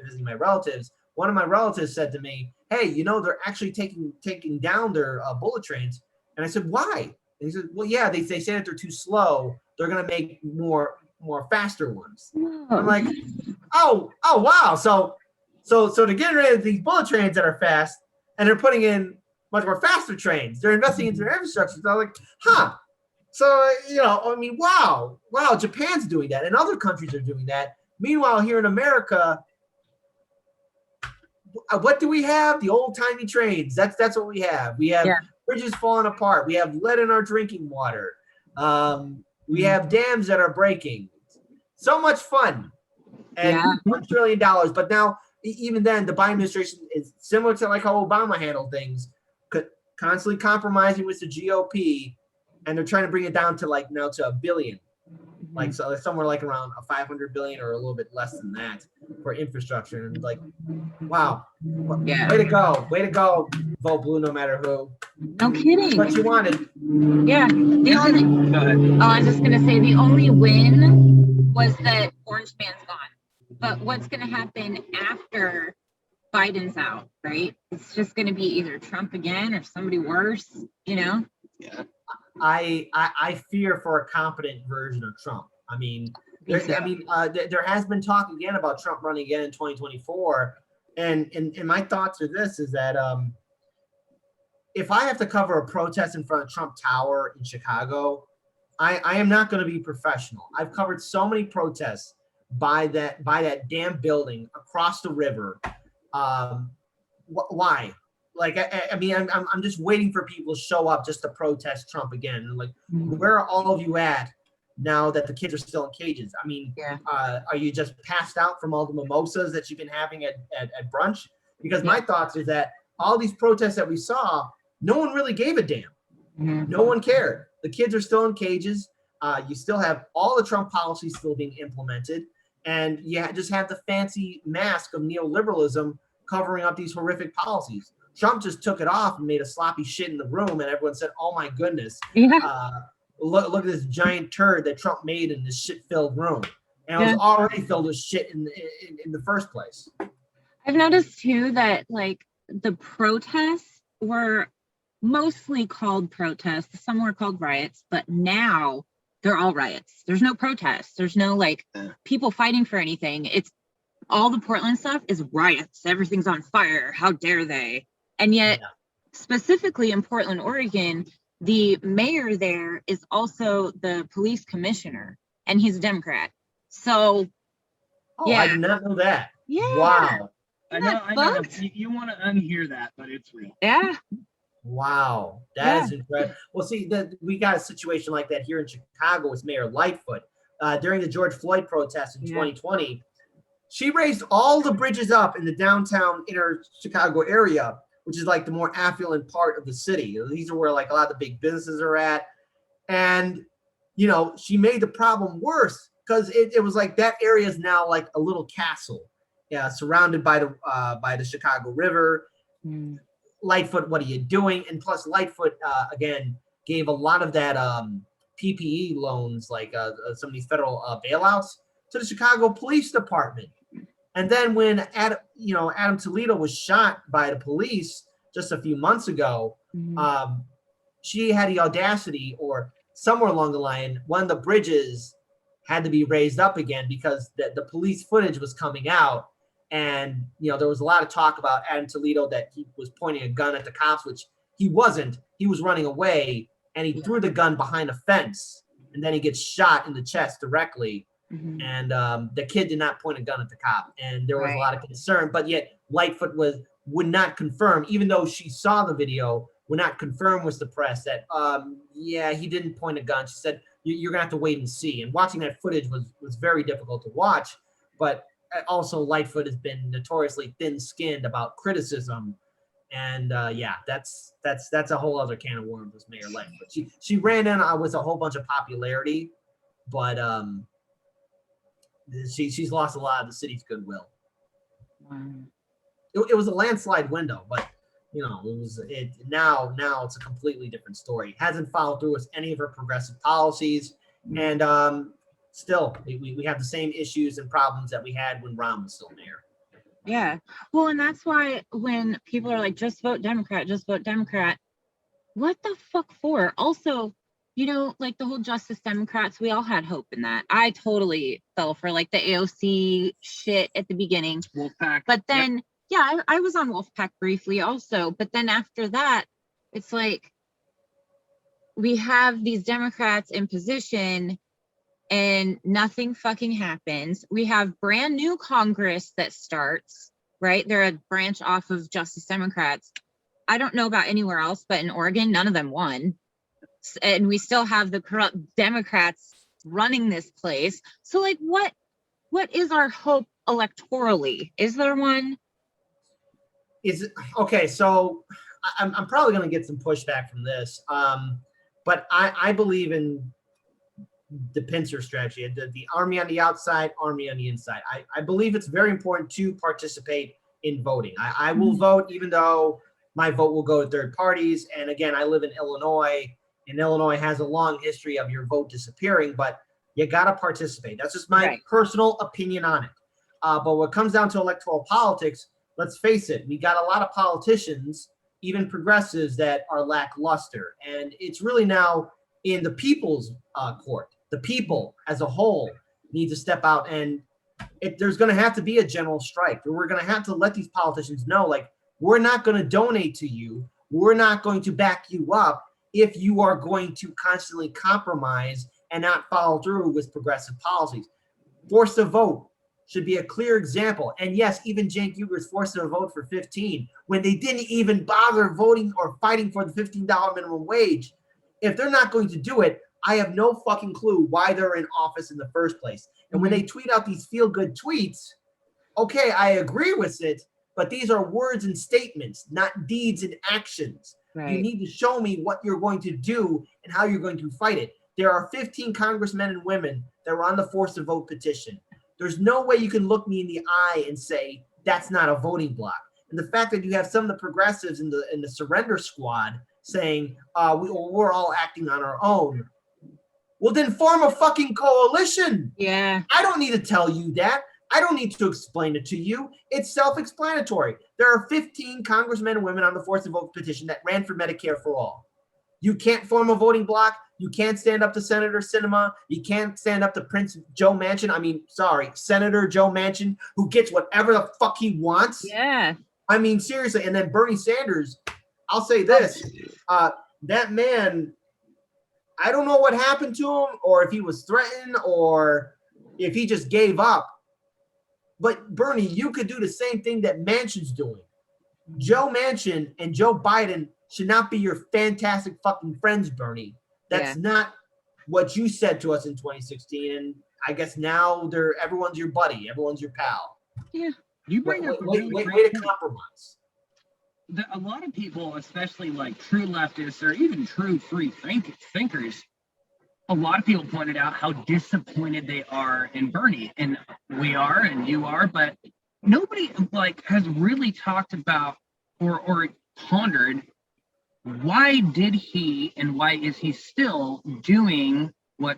visiting my relatives. One of my relatives said to me, hey, they're actually taking down their bullet trains. And I said, why? And he said, well, yeah, they say that they're too slow. They're going to make more faster ones. I'm like, oh, wow. So they're getting rid of these bullet trains that are fast, and they're putting in much more faster trains. They're investing into their infrastructure. So I'm like, huh. So, wow, Japan's doing that, and other countries are doing that. Meanwhile, here in America, what do we have? The old-timey trains. That's what we have. We have bridges falling apart. We have lead in our drinking water. We have dams that are breaking. So much fun. And $1 trillion. But now, even then, the Biden administration is similar to like how Obama handled things, constantly compromising with the GOP, and they're trying to bring it down to like now to $1 billion. Like so somewhere like around a 500 billion or a little bit less than that for infrastructure. And like, wow. Way to go. Vote blue no matter who. No kidding. What you wanted. Yeah. I was just gonna say the only win was that Orange Man's gone. But what's gonna happen after Biden's out, right? It's just gonna be either Trump again or somebody worse, Yeah. I fear for a competent version of Trump. There has been talk again about Trump running again in 2024, and my thoughts are this: is that if I have to cover a protest in front of Trump Tower in Chicago, I am not going to be professional. I've covered so many protests by that damn building across the river. Why? Like, I'm just waiting for people to show up just to protest Trump again. And like, where are all of you at now that the kids are still in cages? Are you just passed out from all the mimosas that you've been having at brunch? Because my thoughts is that all these protests that we saw, no one really gave a damn. No one cared. The kids are still in cages. You still have all the Trump policies still being implemented. And you just have the fancy mask of neoliberalism covering up these horrific policies. Trump just took it off and made a sloppy shit in the room, and everyone said, "Oh my goodness, look at this giant turd that Trump made in this shit-filled room." And it was already filled with shit in the first place. I've noticed too that like the protests were mostly called protests. Some were called riots, but now they're all riots. There's no protests. There's no like people fighting for anything. It's all the Portland stuff is riots. Everything's on fire. How dare they? And yet, specifically in Portland, Oregon, the mayor there is also the police commissioner, and he's a Democrat. So, I did not know that. Yeah. Wow. I know. You want to unhear that, but it's real. Yeah. Wow. That is incredible. Well, see, we got a situation like that here in Chicago with Mayor Lightfoot. During the George Floyd protests in 2020, she raised all the bridges up in the downtown inner Chicago area, which is like the more affluent part of the city. These are where like a lot of the big businesses are at. And, she made the problem worse because it was like that area is now like a little castle, surrounded by the Chicago River. Lightfoot, what are you doing? And plus Lightfoot, again, gave a lot of that PPE loans, like some of these federal bailouts to the Chicago Police Department. And then when Adam Toledo was shot by the police just a few months ago, she had the audacity, or somewhere along the line, one of the bridges had to be raised up again because the police footage was coming out. And, there was a lot of talk about Adam Toledo that he was pointing a gun at the cops, which he wasn't. He was running away, and he threw the gun behind a fence, and then he gets shot in the chest directly. And the kid did not point a gun at the cop, and there was a lot of concern. But yet Lightfoot would not confirm, even though she saw the video, would not confirm with the press that he didn't point a gun. She said you're gonna have to wait and see. And watching that footage was very difficult to watch. But also Lightfoot has been notoriously thin-skinned about criticism. And that's a whole other can of worms with Mayor Lightfoot. She ran in with a whole bunch of popularity, but she's lost a lot of the city's goodwill. It was a landslide window, but now it's a completely different story. Hasn't followed through with any of her progressive policies, and still we have the same issues and problems that we had when Rahm was still mayor. Yeah. Well, and that's why when people are like, just vote Democrat, what the fuck for? Also, like the whole Justice Democrats, we all had hope in that. I totally fell for like the AOC shit at the beginning. Wolfpack. But then, I was on Wolfpack briefly also. But then after that, it's like we have these Democrats in position and nothing fucking happens. We have brand new Congress that starts, right? They're a branch off of Justice Democrats. I don't know about anywhere else, but in Oregon, none of them won. And we still have the corrupt Democrats running this place. So like, what is our hope electorally? Is there one? Okay, so I'm probably going to get some pushback from this. But I believe in the pincer strategy, the army on the outside, army on the inside. I believe it's very important to participate in voting. I will vote, even though my vote will go to third parties. And again, I live in Illinois, and Illinois has a long history of your vote disappearing, but you got to participate. That's just my personal opinion on it. But when it comes down to electoral politics, let's face it, we got a lot of politicians, even progressives, that are lackluster. And it's really now in the people's court. The people as a whole need to step out, and there's going to have to be a general strike. We're going to have to let these politicians know, like, we're not going to donate to you. We're not going to back you up if you are going to constantly compromise and not follow through with progressive policies. Forced to vote should be a clear example. And yes, even Cenk Uger's forced to vote for 15 when they didn't even bother voting or fighting for the $15 minimum wage. If they're not going to do it, I have no fucking clue why they're in office in the first place. And when they tweet out these feel-good tweets, okay, I agree with it, but these are words and statements, not deeds and actions. Right. You need to show me what you're going to do and how you're going to fight it. There are 15 congressmen and women that were on the forced to vote petition. There's no way you can look me in the eye and say that's not a voting block. And the fact that you have some of the progressives in the surrender squad saying we're all acting on our own. Well, then form a fucking coalition. Yeah. I don't need to tell you that. I don't need to explain it to you. It's self-explanatory. There are 15 congressmen and women on the forced to vote petition that ran for Medicare for all. You can't form a voting block. You can't stand up to Senator Sinema. You can't stand up to Senator Joe Manchin, who gets whatever the fuck he wants. Yeah. I mean, seriously. And then Bernie Sanders, I'll say this, that man, I don't know what happened to him, or if he was threatened, or if he just gave up. But Bernie, you could do the same thing that Manchin's doing. Joe Manchin and Joe Biden should not be your fantastic fucking friends, Bernie. That's not what you said to us in 2016. And I guess now everyone's your buddy. Everyone's your pal. Yeah. You bring up way to compromise. A lot of people, especially like true leftists or even true free thinkers, a lot of people pointed out how disappointed they are in Bernie, and we are, and you are, but nobody has really talked about or pondered why did he and why is he still doing what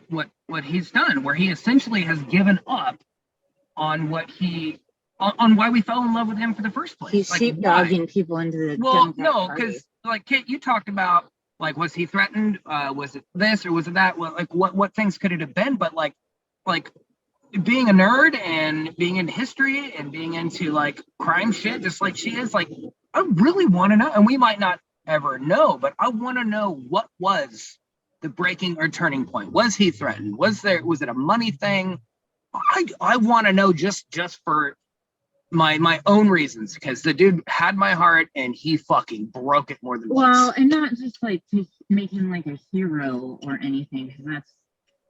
he's done, where he essentially has given up on what he on why we fell in love with him for the first place. He's Like, sheepdogging people into the well, Democratic no, Party. because like Kit, you talked about like, was he threatened? Was it this or was it that? Well, like what things could it have been? But like being a nerd and being into history and being into like crime shit, just like she is, like I really want to know, and we might not ever know, but I want to know what was the breaking or turning point. Was he threatened? Was it a money thing? I want to know just for my own reasons, because the dude had my heart and he fucking broke it more than Well, once. and not just like to make him like a hero or anything, because that's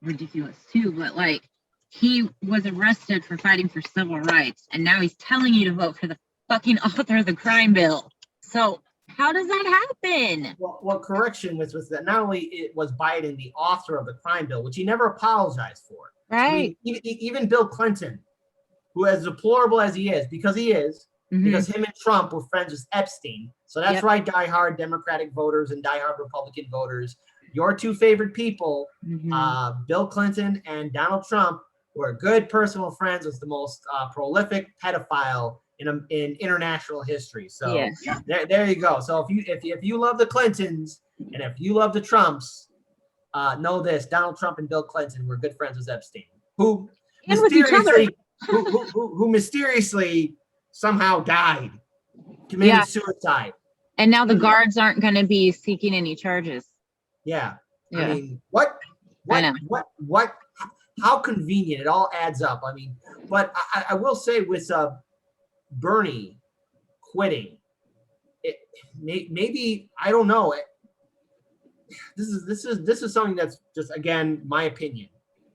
ridiculous too, but like he was arrested for fighting for civil rights, and now he's telling you to vote for the fucking author of the crime bill. So how does that happen? Well, correction was that not only it was Biden the author of the crime bill, which he never apologized for. Right. I mean, even Bill Clinton, who as deplorable as he is, because him and Trump were friends with Epstein. So that's right, diehard Democratic voters and diehard Republican voters. Your two favorite people, Bill Clinton and Donald Trump, were good personal friends with the most prolific pedophile in international history. So there you go. So if you love the Clintons and if you love the Trumps, know this: Donald Trump and Bill Clinton were good friends with Epstein, who mysteriously somehow died, committed suicide. And now the guards aren't going to be seeking any charges. Yeah. I mean, what? How convenient. It all adds up. I mean, but I will say with Bernie quitting, maybe, I don't know. This is something that's just, again, my opinion.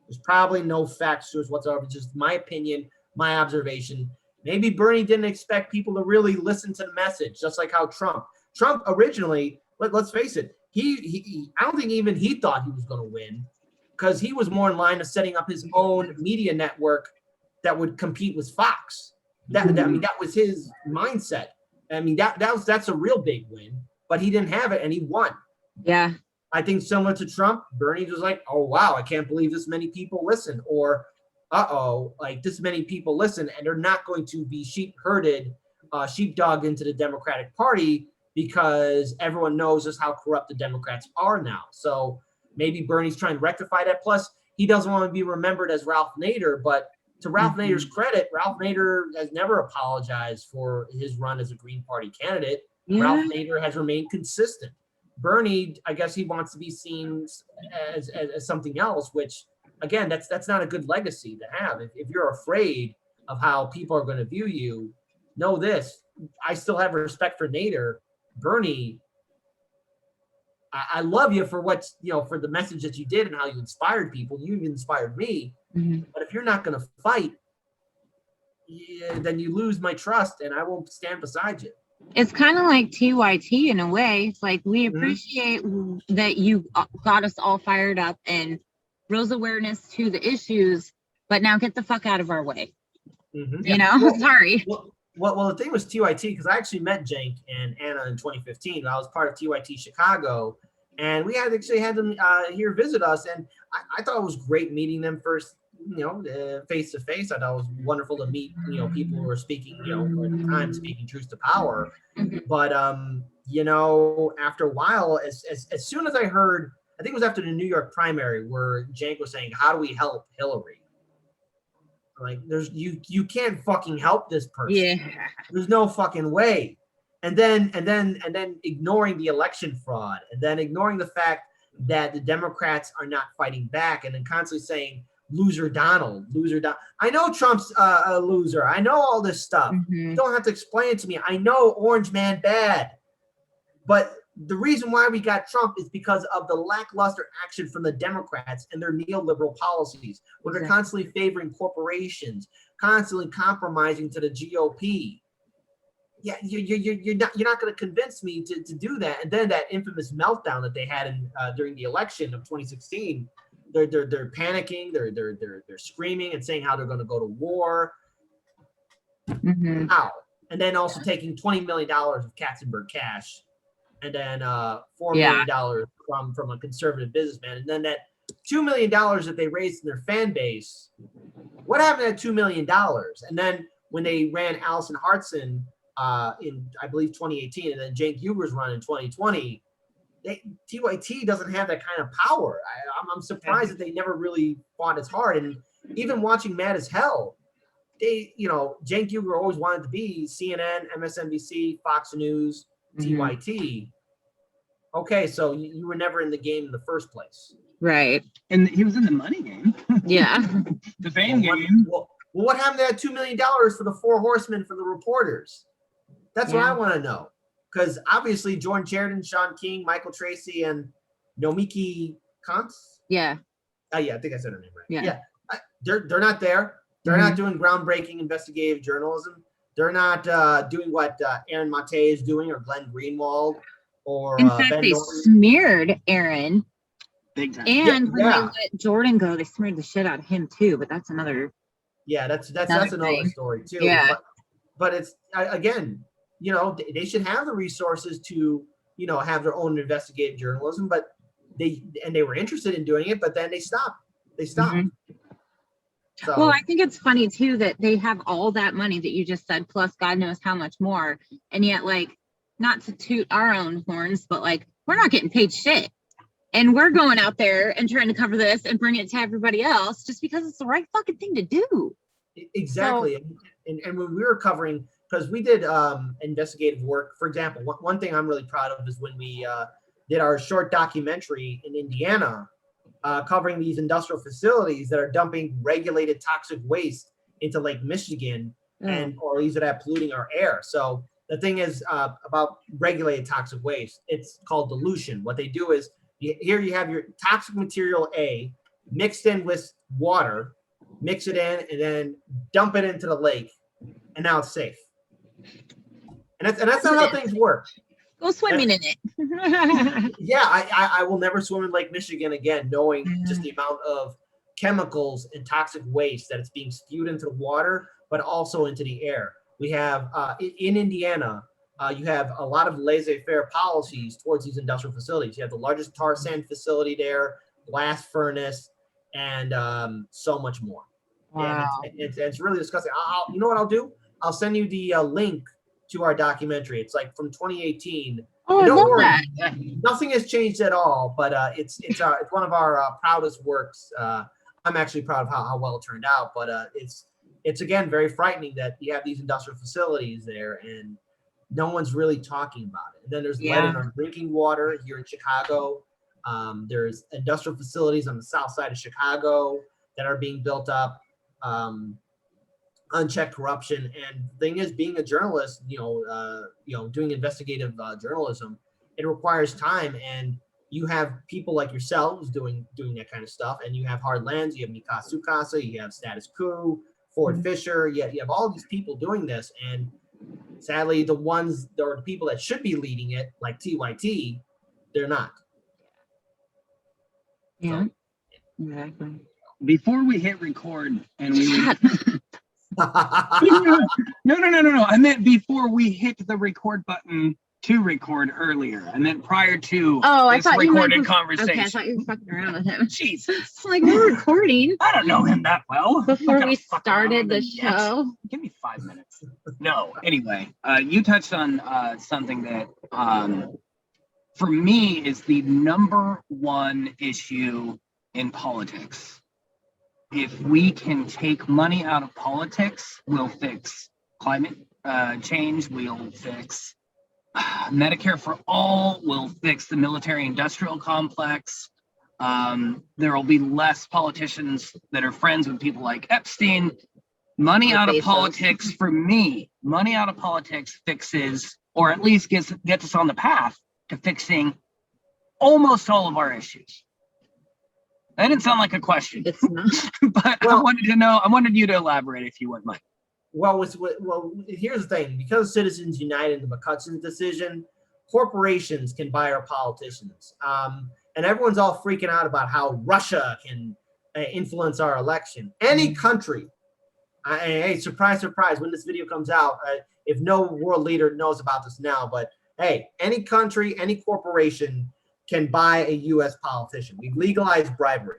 There's probably no facts to it whatsoever. Just my opinion, my observation. Maybe Bernie didn't expect people to really listen to the message, just like how Trump originally, let's face it, he I don't think even he thought he was going to win, because he was more in line of setting up his own media network that would compete with Fox. I mean, that was his mindset. I mean, that's a real big win, but he didn't have it and he won. Yeah. I think similar to Trump, Bernie was like, oh, wow, I can't believe this many people listen. Or, like this many people listen, and they're not going to be sheepdogged into the Democratic Party, because everyone knows just how corrupt the Democrats are now. So maybe Bernie's trying to rectify that. Plus, he doesn't want to be remembered as Ralph Nader, but to Ralph Nader's credit, Ralph Nader has never apologized for his run as a Green Party candidate. Yeah. Ralph Nader has remained consistent. Bernie, I guess he wants to be seen as something else, which, again, that's not a good legacy to have. If you're afraid of how people are going to view you, know this: I still have respect for Nader. Bernie, I love you for for the message that you did and how you inspired people. You inspired me. But if you're not going to fight, then you lose my trust, and I won't stand beside you. It's kind of like TYT in a way. It's like, we appreciate that you got us all fired up and rose awareness to the issues, but now get the fuck out of our way. You know, sorry. Well, the thing was TYT, because I actually met Cenk and Anna in 2015. I was part of TYT Chicago, and we had them here visit us, and I thought it was great meeting them first, face to face. I thought it was wonderful to meet, people who were speaking, at the time speaking truth to power. But after a while, as soon as I heard, I think it was after the New York primary, where Cenk was saying, "How do we help Hillary?" Like, you can't fucking help this person. Yeah. There's no fucking way. And then ignoring the election fraud, and then ignoring the fact that the Democrats are not fighting back, and then constantly saying, loser Donald. I know Trump's a loser. I know all this stuff. You don't have to explain it to me. I know Orange Man bad. But the reason why we got Trump is because of the lackluster action from the Democrats and their neoliberal policies, where they're constantly favoring corporations, constantly compromising to the GOP. Yeah, you're not going to convince me to do that. And then that infamous meltdown that they had during the election of 2016, they're panicking, they're screaming and saying how they're going to go to war. How? And then also taking $20 million of Katzenberg cash, and then $4 million from a conservative businessman, and then that $2 million that they raised in their fan base. What happened to that $2 million? And then when they ran Allison Hartson in, I believe, 2018, and then Cenk Uyghur's run in 2020, TYT doesn't have that kind of power. I'm surprised that they never really fought as hard. And even watching Mad as Hell, Cenk Uyghur always wanted to be CNN, MSNBC, Fox News, TYT. Okay, so you were never in the game in the first place. Right. And he was in the money game. Yeah. The fame game. Well, what happened to that $2 million for the Four Horsemen for the reporters? That's what I want to know. Because obviously Jordan Sheridan, Sean King, Michael Tracy, and Nomiki Kantz. Yeah. Yeah, I think I said her name right. Yeah. They're not there. They're not doing groundbreaking investigative journalism. They're not doing what Aaron Mate is doing, or Glenn Greenwald, or in fact, Ben they Norton. Smeared Aaron. Big time. And when they let Jordan go, they smeared the shit out of him too. But that's another. Yeah, that's another another story too. Yeah. But it's again, they should have the resources to have their own investigative journalism. But they were interested in doing it, but then they stopped. So, well, I think it's funny too that they have all that money that you just said, plus God knows how much more, and yet, like, not to toot our own horns, but like, we're not getting paid shit, and we're going out there and trying to cover this and bring it to everybody else just because it's the right fucking thing to do. Exactly. So, and when we were covering, because we did investigative work, for example, one thing I'm really proud of is when we did our short documentary in Indiana. Covering these industrial facilities that are dumping regulated toxic waste into Lake Michigan or these that are polluting our air. So the thing is about regulated toxic waste, it's called dilution. What they do is here you have your toxic material A mixed in with water, mix it in, and then dump it into the lake, and now it's safe. And that's not how things work. Go swimming in it. Yeah, I will never swim in Lake Michigan again, knowing just the amount of chemicals and toxic waste that it's being spewed into the water, but also into the air. We have in Indiana, you have a lot of laissez-faire policies towards these industrial facilities. You have the largest tar sand facility there, blast furnace, and so much more. Wow. And it's really disgusting. You know what I'll do? I'll send you the link to our documentary. It's like from 2018. Oh, don't I love worry, that. nothing has changed at all. But it's one of our proudest works. I'm actually proud of how well it turned out. But it's again very frightening that you have these industrial facilities there and no one's really talking about it. And then there's lead in our drinking water here in Chicago. There's industrial facilities on the south side of Chicago that are being built up. Unchecked corruption. And the thing is, being a journalist, doing investigative journalism, it requires time. And you have people like yourselves doing that kind of stuff. And you have Hard Lands, you have Mika Sukasa, you have Status Quo, Ford Fisher. You have all these people doing this. And sadly, the people that should be leading it, like TYT, they're not. Yeah, exactly. Before we hit record and we No. I meant before we hit the record button to record earlier. I meant prior to this recorded conversation. Okay, I thought you were fucking around with him. Jesus. It's like we're recording. I don't know him that well. Before we started the show. Give me 5 minutes. No, anyway, you touched on something that for me is the number one issue in politics. If we can take money out of politics, we'll fix climate change, we'll fix Medicare for all, we'll fix the military-industrial complex. There will be less politicians that are friends with people like Epstein. Money out of politics, for me, money out of politics fixes, or at least gets us on the path to fixing almost all of our issues. That didn't sound like a question. It's not. But I wanted you to elaborate if you wouldn't mind. Well, here's the thing. Because Citizens United and the McCutcheon decision, corporations can buy our politicians. And everyone's all freaking out about how Russia can influence our election. Any country, hey, surprise, surprise, when this video comes out, if no world leader knows about this now, but hey, any country, any corporation can buy a U.S. politician. We've legalized bribery.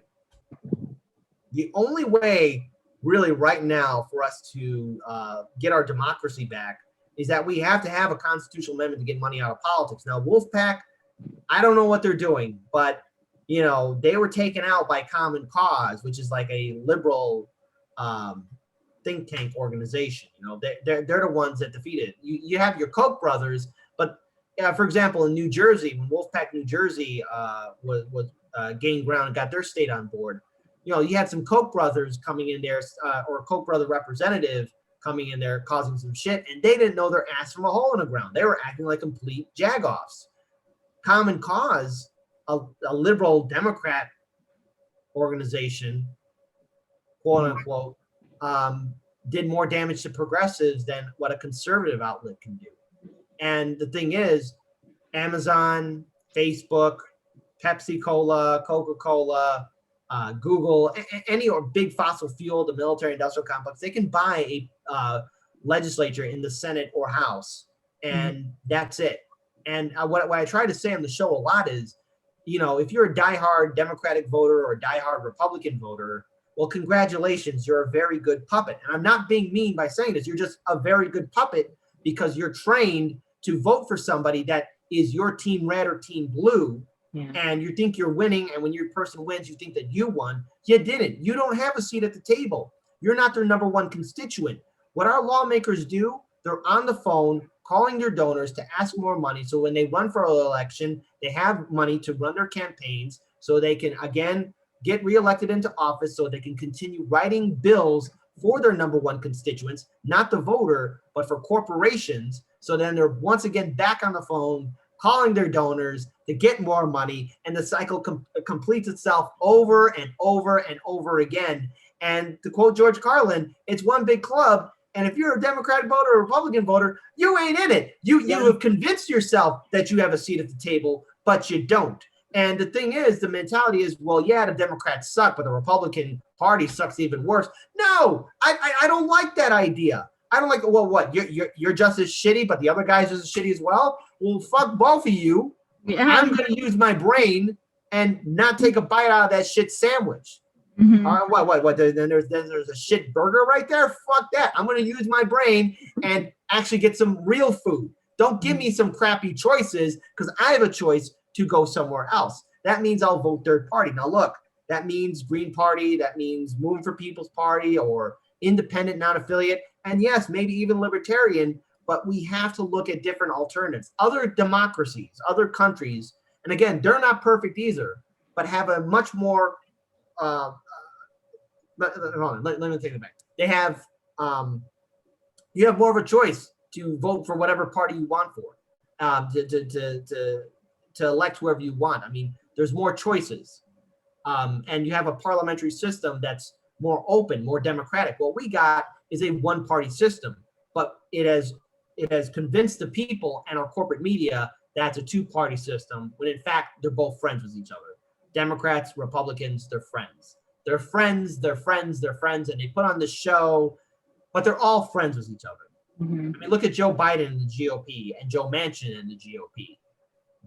The only way really right now for us to get our democracy back is that we have to have a constitutional amendment to get money out of politics. Now, Wolfpack, I don't know what they're doing, but you know, they were taken out by Common Cause, which is like a liberal think tank organization. You know, they're the ones that defeated. You have your Koch brothers, but for example, in New Jersey, when Wolfpack New Jersey was gained ground and got their state on board, you know, you had some Koch brothers coming in there, or a Koch brother representative coming in there causing some shit, and they didn't know their ass from a hole in the ground. They were acting like complete jagoffs. Common Cause, a liberal Democrat organization, quote unquote, did more damage to progressives than what a conservative outlet can do. And the thing is, Amazon, Facebook, Pepsi Cola, Coca-Cola, Google, any or big fossil fuel, the military industrial complex, they can buy a legislature in the Senate or House, and that's it. And what I try to say on the show a lot is, you know, if you're a diehard Democratic voter or a diehard Republican voter, well, congratulations, you're a very good puppet. And I'm not being mean by saying this. You're just a very good puppet because you're trained to vote for somebody that is your team red or team blue. Yeah. And you think you're winning. And when your person wins, you think that you won. You didn't. You don't have a seat at the table. You're not their number one constituent. What our lawmakers do, they're on the phone calling their donors to ask more money. So when they run for an election, they have money to run their campaigns so they can, again, get reelected into office so they can continue writing bills for their number one constituents, not the voter, but for corporations. So then they're once again back on the phone calling their donors to get more money, and the cycle completes itself over and over and over again. And to quote George Carlin, it's one big club. And if you're a Democratic voter or a Republican voter, you ain't in it. You have convinced yourself that you have a seat at the table, but you don't. And the thing is, the mentality is, well, yeah, the Democrats suck, but the Republican Party sucks even worse. No, I don't like that idea. I don't like, well, what, you're just as shitty, but the other guys are as shitty as well? Well, fuck both of you. Yeah. I'm going to use my brain and not take a bite out of that shit sandwich. Mm-hmm. What? Then there's a shit burger right there? Fuck that. I'm going to use my brain and actually get some real food. Don't give me some crappy choices because I have a choice to go somewhere else. That means I'll vote third party. Now, look, that means Green Party. That means Moving for People's Party or independent, non-affiliate. And yes, maybe even libertarian, but we have to look at different alternatives. Other democracies, other countries, and again, they're not perfect either, but have a much more, let me take it back. They have, you have more of a choice to vote for whatever party you want for, to elect whoever you want. I mean, there's more choices. And you have a parliamentary system that's more open, more democratic. What we got is a one-party system, but it has convinced the people and our corporate media that's a two-party system, when in fact, they're both friends with each other. Democrats, Republicans, they're friends. They're friends, and they put on the show, but they're all friends with each other. Mm-hmm. I mean, look at Joe Biden and the GOP and Joe Manchin and the GOP.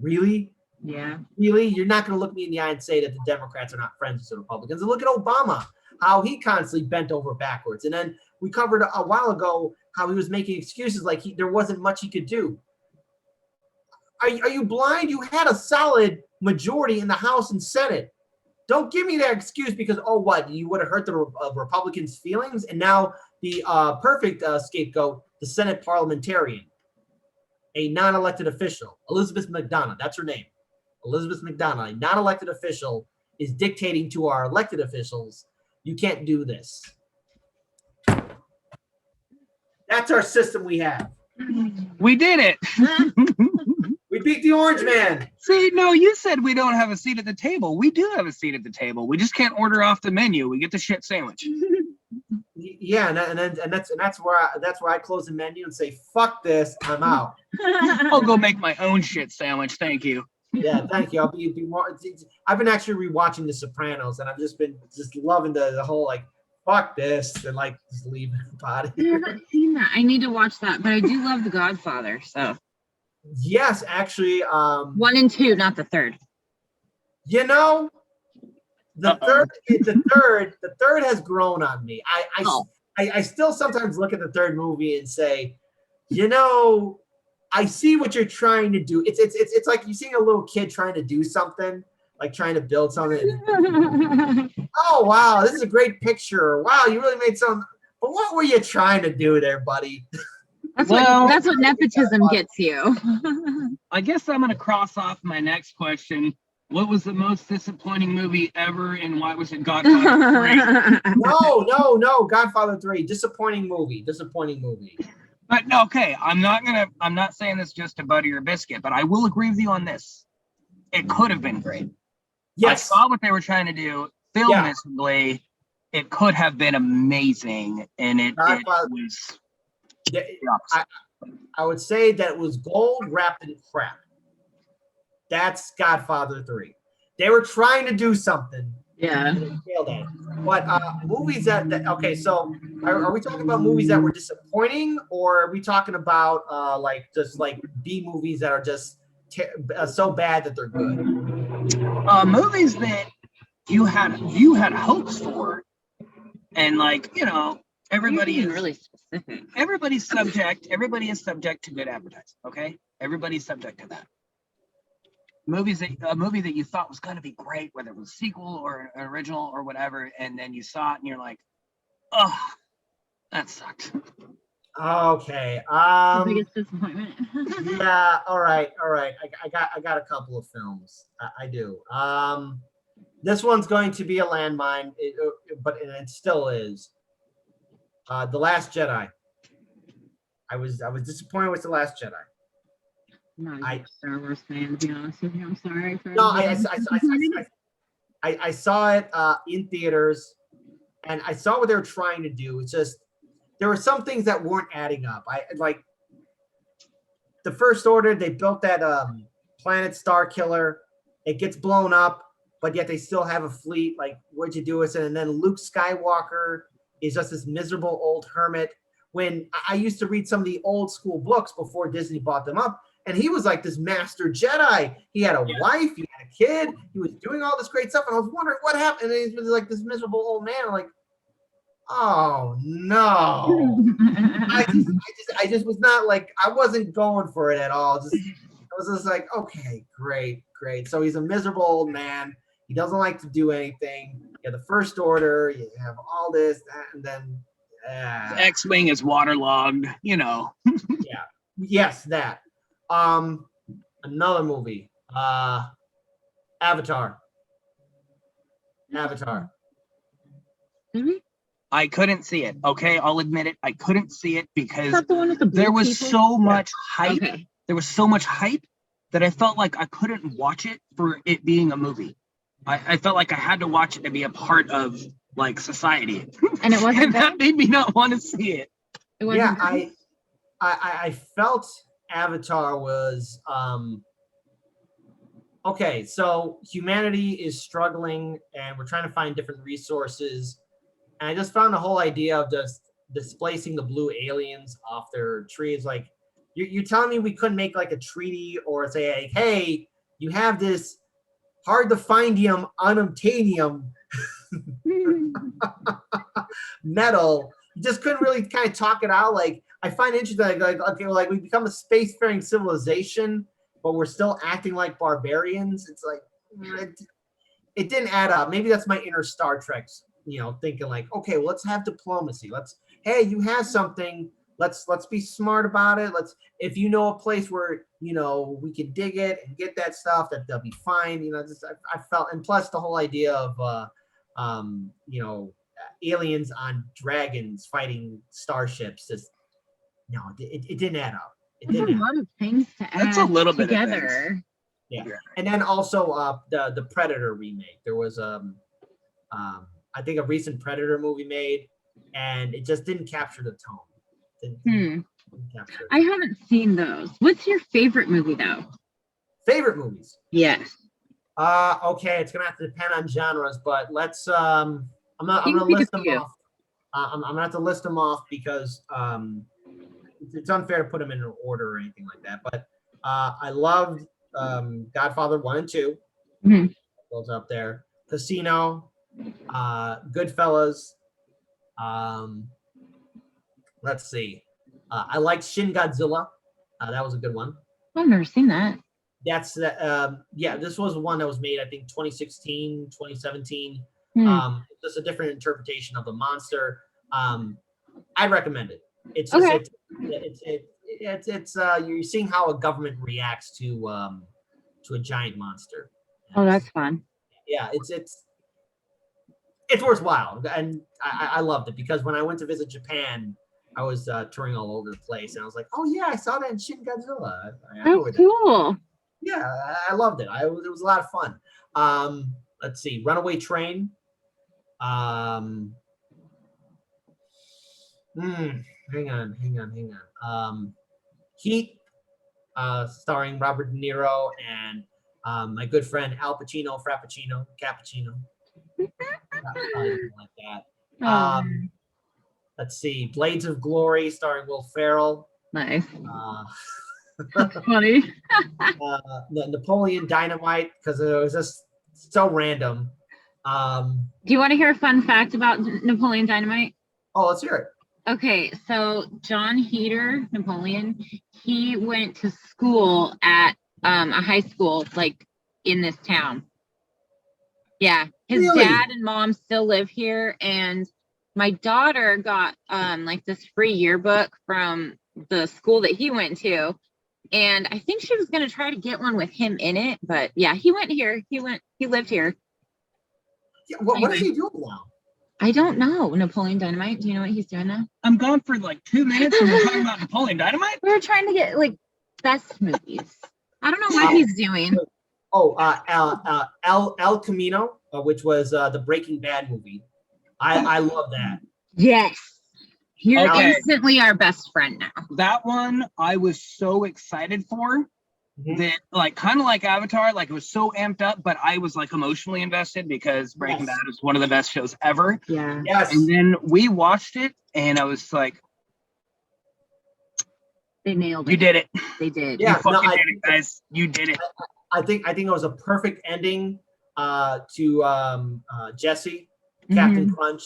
Really? Yeah. Really? You're not going to look me in the eye and say that the Democrats are not friends with the Republicans. And look at Obama, how he constantly bent over backwards. And then we covered a while ago how he was making excuses like there wasn't much he could do. Are you blind? You had a solid majority in the House and Senate. Don't give me that excuse because, oh, what? You would have hurt the Republicans' feelings? And now the perfect scapegoat, the Senate parliamentarian, a non-elected official, Elizabeth McDonough, that's her name. Elizabeth McDonough, a non-elected official, is dictating to our elected officials, you can't do this. That's our system we have. We did it. We beat the orange man. See, no, you said we don't have a seat at the table. We do have a seat at the table. We just can't order off the menu. We get the shit sandwich. Yeah, and that's where I close the menu and say, "Fuck this, I'm out." I'll go make my own shit sandwich. Thank you. Yeah, thank you. I'll be more. I've been actually rewatching The Sopranos, and I've just been loving the whole like, fuck this, and like just leave the body. I haven't seen that. I need to watch that, but I do love The Godfather. So. Yes, actually. 1 and 2, not the third. You know, The third has grown on me. I still sometimes look at the third movie and say, I see what you're trying to do. It's like you seeing a little kid trying to do something, like trying to build something. Oh wow, this is a great picture. Wow, you really made some. But what were you trying to do there, buddy? That's what nepotism gets you. I guess I'm gonna cross off my next question. What was the most disappointing movie ever, and why was it Godfather 3? No, Godfather 3. Disappointing movie. But no, okay, I'm not saying this just to butter your biscuit, but I will agree with you on this. It could have been great. Yes. I saw what they were trying to do. Filmishly, it could have been amazing, and it was. I would say that it was gold wrapped in crap. That's Godfather 3. They were trying to do something. Yeah. And they failed at it. But movies that okay, so are we talking about movies that were disappointing, or are we talking about just B movies that are just so bad that they're good? Movies that you had hopes for, and everybody is really specific. Everybody is subject to good advertising. Okay, everybody's subject to that. A movie that you thought was going to be great, whether it was a sequel or an original or whatever, and then you saw it and you're like, oh, that sucked. Okay. The biggest disappointment. Yeah. All right. I got a couple of films. I do. This one's going to be a landmine, but it still is. The Last Jedi. I was disappointed with The Last Jedi. I'm not a Star Wars fan, to be honest with you. I'm sorry for. No, I saw it in theaters, and I saw what they were trying to do. It's just there were some things that weren't adding up. I like the First Order. They built that planet Star Killer. It gets blown up, but yet they still have a fleet. Like, what'd you do with it? And then Luke Skywalker is just this miserable old hermit. When I used to read some of the old school books before Disney bought them up, and he was like this master Jedi. He had a wife, he had a kid, he was doing all this great stuff, and I was wondering what happened. And he was like this miserable old man. I'm like, oh no! I just was not like, I wasn't going for it at all. I was just like, okay, great. So he's a miserable old man. He doesn't like to do anything. You have the First Order. You have all this, that, and then the X-wing is waterlogged. Yeah. Yes, that. Another movie. Avatar. Really? I couldn't see it. Okay, I'll admit it. I couldn't see it because the one with the there was people? so much hype. Okay. There was so much hype that I felt like I couldn't watch it for it being a movie. I felt like I had to watch it to be a part of like society. And it wasn't and that made me not want to see it. It wasn't Yeah, I felt Avatar was okay. So humanity is struggling, and we're trying to find different resources. And I just found the whole idea of just displacing the blue aliens off their trees. Like, you're telling me we couldn't make like a treaty or say, like, hey, you have this hard to findium unobtainium metal. You just couldn't really kind of talk it out. Like, I find it interesting, like we become a spacefaring civilization, but we're still acting like barbarians. It's like it didn't add up. Maybe that's my inner Star Trek, thinking like, okay, well, let's have diplomacy. Hey, you have something. Let's be smart about it. If you know a place where we can dig it and get that stuff, they'll be fine. I felt, and plus the whole idea of aliens on dragons fighting starships. Just it didn't add up. There's a lot of things to add. That's a little bit together. Yeah, and then also the Predator remake. There was I think a recent Predator movie made, and it just didn't capture the tone. Didn't capture it. I haven't seen those. What's your favorite movie though? Favorite movies? Yes. Okay, it's gonna have to depend on genres, but let's I'm gonna list them off. I'm gonna have to list them off because it's unfair to put them in an order or anything like that. But I loved Godfather 1 and 2. Mm-hmm. Those up there. Casino, Goodfellas. Let's see. I liked Shin Godzilla. That was a good one. I've never seen that. That's this was one that was made, I think, 2016, 2017. Just a different interpretation of the monster. I'd recommend it. It's just Okay. it's you're seeing how a government reacts to a giant monster. Oh, that's fun. Yeah, it's worthwhile, and I loved it because when I went to visit Japan, I was touring all over the place, and I was like, oh yeah, I saw that in Shin Godzilla. That's cool. Yeah, I loved it. It was a lot of fun. Let's see, Runaway Train. Hang on. Heat, starring Robert De Niro and my good friend Al Pacino, Cappuccino. Like that. Let's see, Blades of Glory, starring Will Ferrell. Nice. That's funny. The Napoleon Dynamite, because it was just so random. Do you want to hear a fun fact about Napoleon Dynamite? Oh, let's hear it. Okay, so John Heater, Napoleon, he went to school at a high school like in this town. Yeah, his Really? dad and mom still live here, and my daughter got like this free yearbook from the school that he went to, and I think she was gonna try to get one with him in it, but yeah, he went here. He lived here. Yeah, what is he doing now? I don't know. Napoleon Dynamite. Do you know what he's doing now? I'm gone for like 2 minutes and we're talking about Napoleon Dynamite? We were trying to get like best movies. I don't know what he's doing. Oh, El Camino, which was the Breaking Bad movie. I love that. Yes. You're Okay. instantly our best friend now. That one I was so excited for that, like, kind of like Avatar, like it was so amped up, but I was like emotionally invested because Breaking Bad is one of the best shows ever. Yeah. Yes. And then we watched it and I was like, They nailed it. you did it. They did. Yeah. You fucking No, did it, guys. You did it. I think it was a perfect ending to Jesse, Captain Crunch.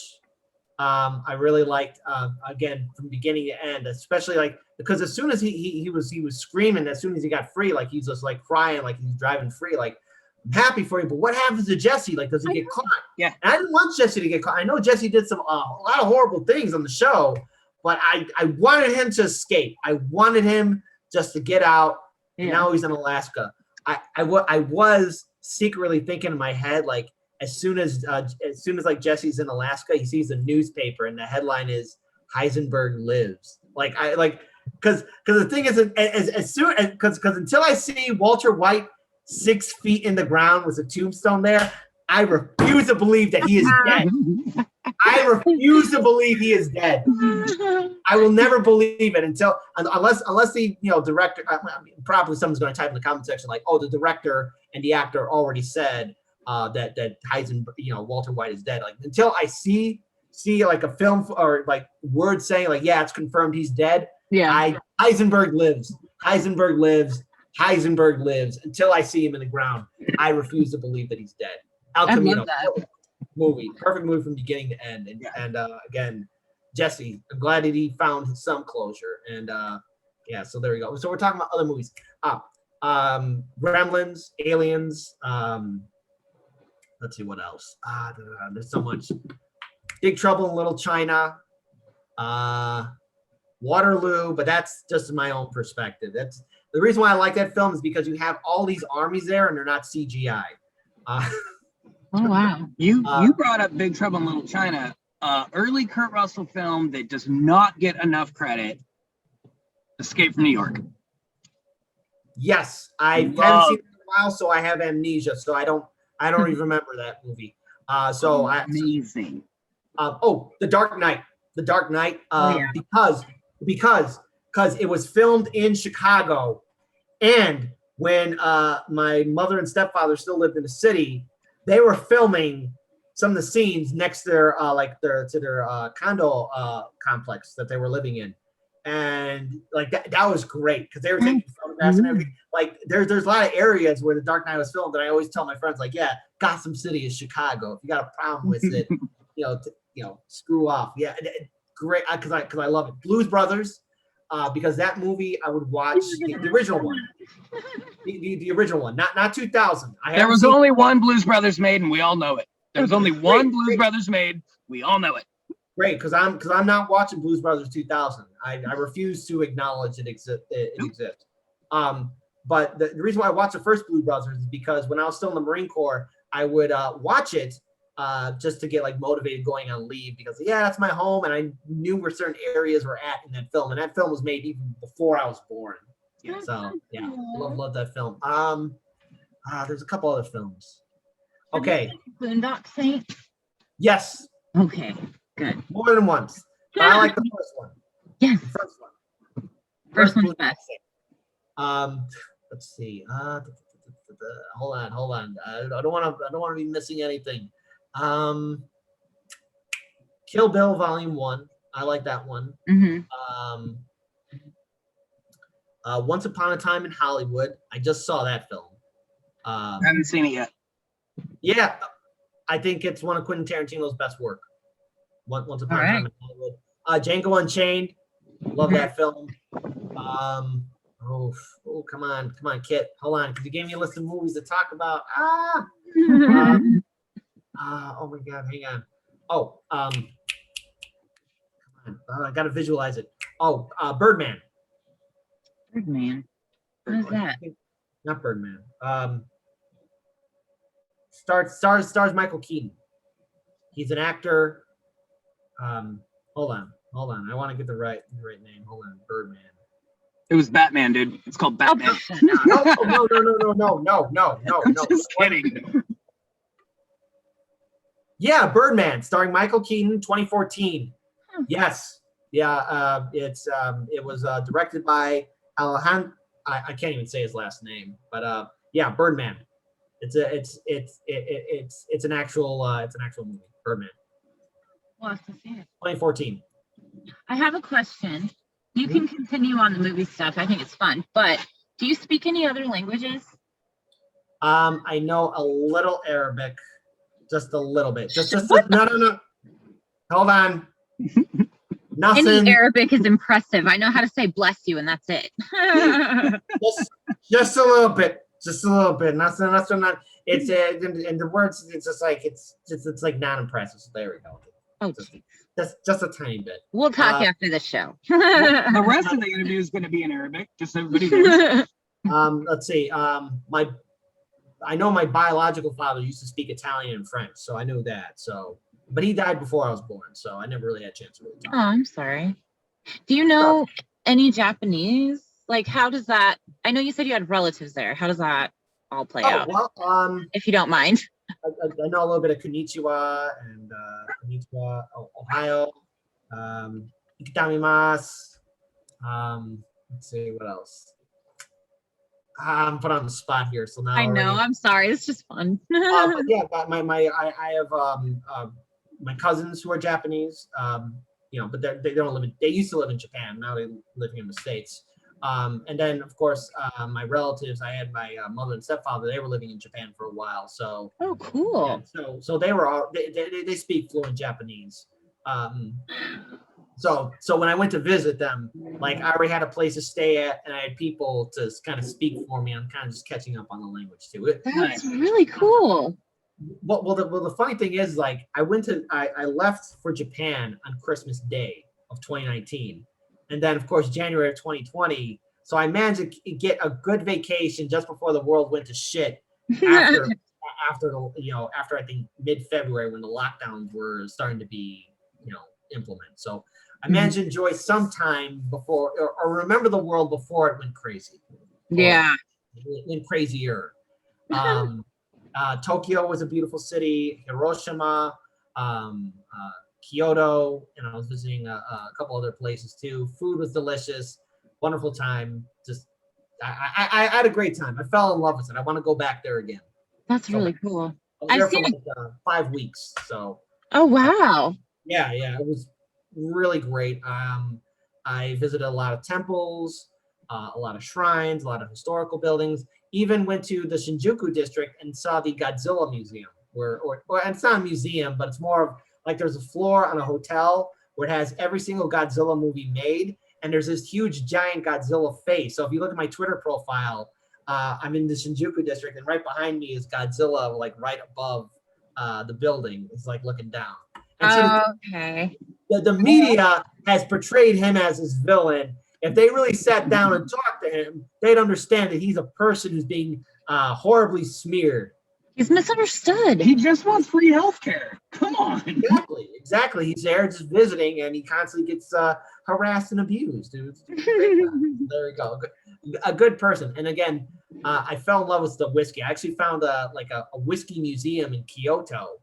I really liked again from beginning to end, especially like because as soon as he was screaming, as soon as he got free, like he's just like crying, like he's driving free, like I'm happy for you, but what happens to Jesse? Like, does he get caught? Yeah. And I didn't want Jesse to get caught. I know Jesse did some a lot of horrible things on the show, but I wanted him to escape. I wanted him just to get out. And now he's in Alaska. I was secretly thinking in my head, like as soon as like Jesse's in Alaska, he sees a newspaper and the headline is Heisenberg lives. Because the thing is, as soon because until I see Walter White 6 feet in the ground with a tombstone there, I refuse to believe that he is dead. I refuse to believe he is dead. I will never believe it unless the director, probably someone's going to type in the comment section like, oh, the director and the actor already said that Heisenberg, Walter White is dead. Like until I see like a film or like word saying like, yeah, it's confirmed he's dead. Yeah. Heisenberg lives. Heisenberg lives. Heisenberg lives. Until I see him in the ground, I refuse to believe that he's dead. El Camino, perfect movie from beginning to end, and again, Jesse, I'm glad that he found some closure, and so there we go. So we're talking about other movies. Gremlins, Aliens. Let's see what else. There's so much. Big Trouble in Little China. Waterloo, but that's just my own perspective. That's the reason why I like that film is because you have all these armies there and they're not CGI. Oh wow! You brought up Big Trouble in Little China, early Kurt Russell film that does not get enough credit. Escape from New York. Yes, I haven't seen it in a while, so I have amnesia, so I don't even remember that movie. Amazing. The Dark Knight. The Dark Knight. Because it was filmed in Chicago, and when my mother and stepfather still lived in the city, they were filming some of the scenes next to their condo complex that they were living in, and like that was great because they were taking and everything. Like there's a lot of areas where the Dark Knight was filmed, and I always tell my friends like, yeah, Gotham City is Chicago. If you got a problem with it, screw off. Yeah, great, because I love it. Blues Brothers, because that movie I would watch the original one, the original one, not 2000. There was only one Blues Brothers made, and we all know it. There was only one Blues Brothers made. We all know it. Great, because I'm not watching Blues Brothers 2000. I refuse to acknowledge it exists. But the reason why I watched the first Blues Brothers is because when I was still in the Marine Corps, I would watch it just to get like motivated going on leave, because that's my home, and I knew where certain areas were at in that film, and that film was made even before I was born. So yeah, love that film. There's a couple other films. Okay. Boondock Saints. Yes. Okay. Good. More than once. But I like the first one. Yes. The first one. First one's best. Let's see. Hold on. I don't want to be missing anything. Kill Bill Volume 1. I like that one. Mm-hmm. Once Upon a Time in Hollywood. I just saw that film. I haven't seen it yet. Yeah, I think it's one of Quentin Tarantino's best work. Once Upon a Time in Hollywood. Django Unchained. Love that film. Oh, come on, Kit. Hold on, because you gave me a list of movies to talk about. Oh my God, hang on. Oh, come on. I gotta visualize it. Oh, Birdman. Birdman. What is that? Not Birdman. Stars Michael Keaton. He's an actor. Hold on. I want to get the right name. Hold on, Birdman. It was Batman, dude. It's called Batman. No. Just kidding. Yeah, Birdman, starring Michael Keaton, 2014. Yes. Yeah. It was directed by Alejandro. I can't even say his last name, but yeah, Birdman. It's an actual movie. Birdman. We'll have to see it. 2014. I have a question. You can continue on the movie stuff. I think it's fun. But do you speak any other languages? I know a little Arabic, just a little bit. Just no. Hold on. Nothing. Any Arabic is impressive. I know how to say bless you, and that's it. just a little bit. Just a little bit. Nothing. Not. It's and the words. It's just like it's like not impressive. So there we go. Oh, just a tiny bit. We'll talk after the show. The rest of the interview is going to be in Arabic, just so everybody knows. Let's see. I know my biological father used to speak Italian and French, so I knew that. So, but he died before I was born, so I never really had a chance to really talk. Oh, I'm sorry. Do you know any Japanese? Like, how does that? I know you said you had relatives there. How does that all play out? Well, if you don't mind. I know a little bit of Konnichiwa and Konnichiwa, Ohio, Ikitamimasu. Let's see what else. I'm put on the spot here, so now I know. I'm sorry. It's just fun. But yeah, but I have my cousins who are Japanese. But they don't live in. They used to live in Japan. Now they live in the States. And then of course my relatives. I had my mother and stepfather. They were living in Japan for a while. So oh, cool. Yeah, so they were all. They speak fluent Japanese. So when I went to visit them, like I already had a place to stay at, and I had people to kind of speak for me. I'm kind of just catching up on the language too. That's really cool. Well, the funny thing is, like, I left for Japan on Christmas Day of 2019, and then of course January of 2020. So I managed to get a good vacation just before the world went to shit. After I think mid-February when the lockdowns were starting to be implemented. So I managed to enjoy some time before, or remember the world before it went crazy. Yeah, it went crazier. Tokyo was a beautiful city. Hiroshima, Kyoto, and I was visiting a couple other places too. Food was delicious, wonderful time. Just I had a great time. I fell in love with it. I want to go back there again. That's really cool. I was there for like 5 weeks. So. Oh wow. Yeah, it was really great. I visited a lot of temples. a lot of shrines, a lot of historical buildings. Even went to the Shinjuku district and saw the Godzilla Museum, or it's not a museum, but it's more of like there's a floor on a hotel where it has every single Godzilla movie made, and there's this huge giant Godzilla face. So if you look at my Twitter profile, I'm in the Shinjuku district, and right behind me is Godzilla, like right above the building. It's like looking down. And so Okay. the media has portrayed him as his villain. If they really sat down and talked to him, they'd understand that he's a person who's being horribly smeared. He's misunderstood. He just wants free healthcare. Come on. Exactly. He's there just visiting, and he constantly gets harassed and abused. Dude. There we go. A good person. And again, I fell in love with the whiskey. I actually found a whiskey museum in Kyoto,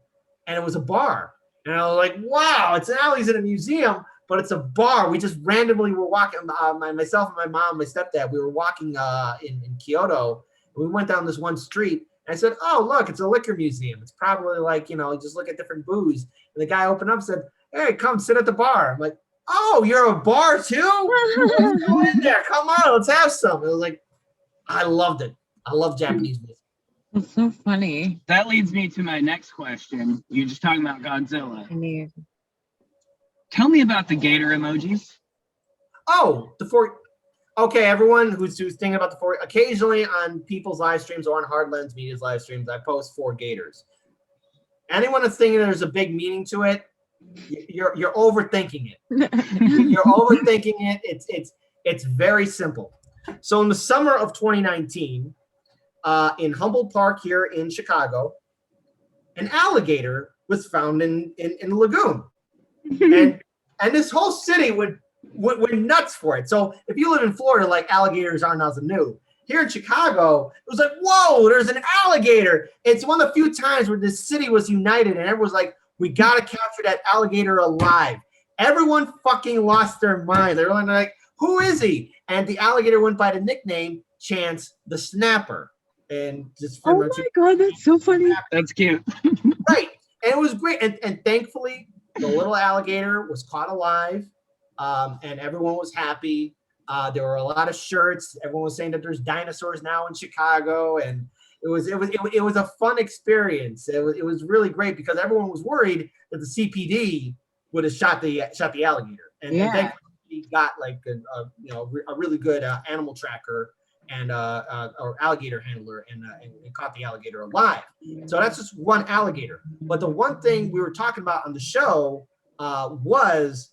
and it was a bar. And I was like, wow, it's an alley's in a museum, but it's a bar. We just randomly were walking, myself and my mom, my stepdad, we were walking in Kyoto. And we went down this one street. And I said, oh, look, it's a liquor museum. It's probably like, just look at different booze. And the guy opened up and said, hey, come sit at the bar. I'm like, oh, you're a bar too? Let's go in there. Come on, let's have some. It was like, I loved it. I love Japanese whiskey. That's so funny. That leads me to my next question. You're just talking about Godzilla. Tell me about the gator emojis. Oh, okay, everyone who's thinking about the four, occasionally on people's live streams or on Hard Lens Media's live streams, I post 4 gators. Anyone that's thinking there's a big meaning to it, you're overthinking it. You're overthinking it. It's very simple. So in the summer of 2019, in Humboldt Park here in Chicago, an alligator was found in the lagoon, and this whole city went nuts for it. So if you live in Florida, like alligators aren't nothing new. Here in Chicago, it was like, whoa, there's an alligator. It's one of the few times where this city was united, and everyone's like, we gotta capture that alligator alive. Everyone fucking lost their mind. They're like, who is he? And the alligator went by the nickname Chance the Snapper. And just oh my god, that's so funny. That's cute. Right. And it was great. And thankfully, the little alligator was caught alive. And everyone was happy. There were a lot of shirts. Everyone was saying that there's dinosaurs now in Chicago, and it was a fun experience. It was really great because everyone was worried that the CPD would have shot the alligator, and thankfully he got like a really good animal tracker and or alligator handler and caught the alligator alive. So that's just one alligator. But the one thing we were talking about on the show was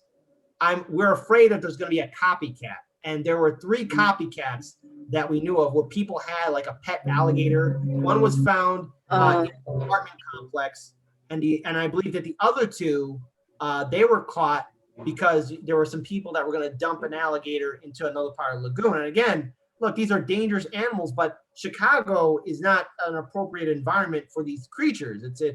we're afraid that there's going to be a copycat. And there were 3 copycats that we knew of where people had like a pet alligator. One was found in an apartment complex, and I believe that the other 2 they were caught because there were some people that were going to dump an alligator into another part of the lagoon. And again, look, these are dangerous animals, but Chicago is not an appropriate environment for these creatures. It's a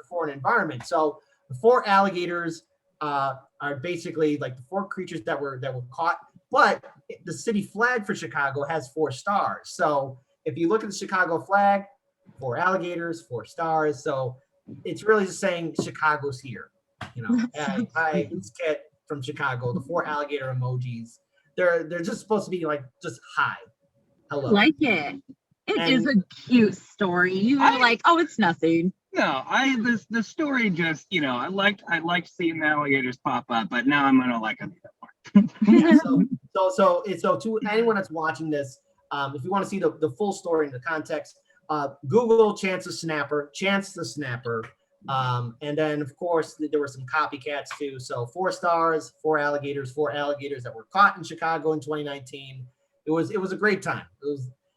foreign environment. So the 4 alligators are basically like the 4 creatures that were caught. But the city flag for Chicago has 4 stars. So if you look at the Chicago flag, 4 alligators, 4 stars. So it's really just saying Chicago's here. Hi, it's Kit from Chicago. The 4 alligator emojis. They're just supposed to be like just hi, hello. I like it. It is a cute story. You were like, oh, it's nothing. No, the story just I liked seeing the alligators pop up, but now I'm gonna like it more. So to anyone that's watching this, if you want to see the full story and the context, Google Chance the Snapper. And then of course there were some copycats too. So 4 stars, 4 alligators that were caught in Chicago in 2019. It was a great time.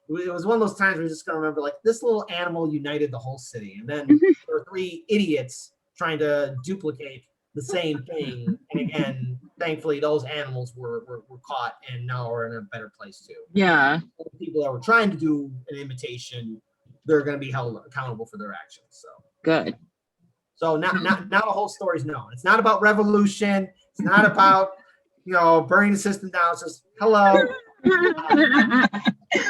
It was one of those times where you're just gonna remember like this little animal united the whole city. And then there were 3 idiots trying to duplicate the same thing. And again, thankfully those animals were caught and now are in a better place too. Yeah. The people that were trying to do an imitation, they're gonna be held accountable for their actions. So good. So now the whole story's known. It's not about revolution. It's not about burning the system down. It's just hello.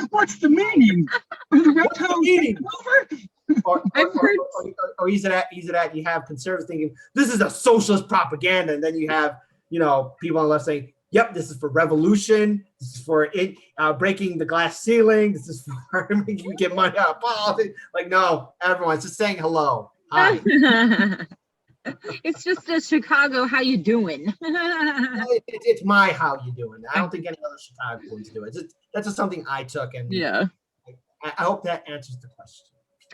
What's the meaning? Are the reptiles taking over? Or is it at you have conservatives thinking this is a socialist propaganda, and then you have people on the left saying yep, this is for revolution. This is for it breaking the glass ceiling. This is for making you get money out of politics. Like, no, everyone's just saying hello. Hi. It's just a Chicago, how you doing? It's my how you doing. I don't think any other Chicagoans do it. That's just something I took, and Yeah. I hope that answers the question.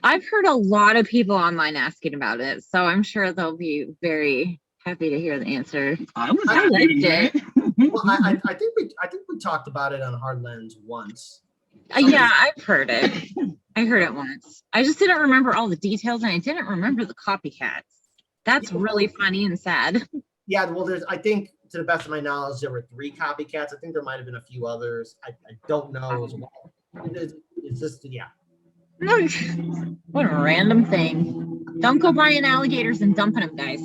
I've heard a lot of people online asking about it, so I'm sure they'll be very happy to hear the answer. I liked it. Well, I think we talked about it on Hard Lens once. Yeah, I've heard it. I heard it once. I just didn't remember all the details, and I didn't remember the copycats. That's really funny and sad. Yeah, well, I think, to the best of my knowledge, there were 3 copycats. I think there might have been a few others. I don't know as well. It's just, yeah. What a random thing. Don't go buying alligators and dumping them, guys.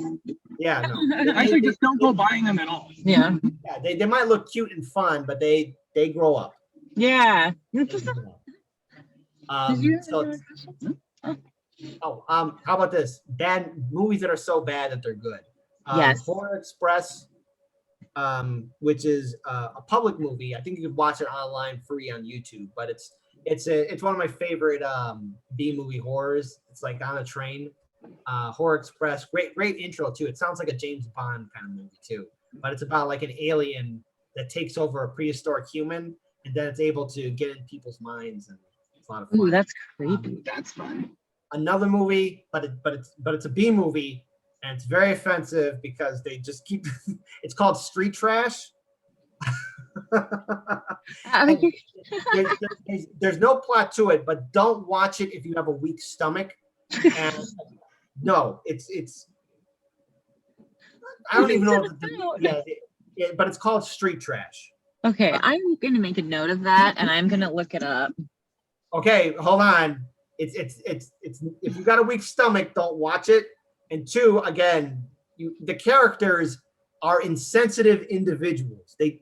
Yeah, no. Actually, just don't go buying them at all. Yeah. Yeah, they might look cute and fun, but they grow up. Yeah. How about this? Bad movies that are so bad that they're good. Yes. Horror Express, which is a public movie. I think you could watch it online free on YouTube, but it's one of my favorite B movie horrors. It's like on a train. Horror Express, great intro too. It sounds like a James Bond kind of movie too, but it's about like an alien that takes over a prehistoric human, and then it's able to get in people's minds, and it's a lot of fun. Ooh, that's creepy. That's fun. Another movie, but it's a B movie, and it's very offensive because they just keep. It's called Street Trash. There's no plot to it, but don't watch it if you have a weak stomach. And no, it's. I don't even know. But it's called Street Trash. Okay, I'm gonna make a note of that, and I'm gonna look it up. Okay, hold on. It's if you got a weak stomach, don't watch it. And 2, again, the characters are insensitive individuals. They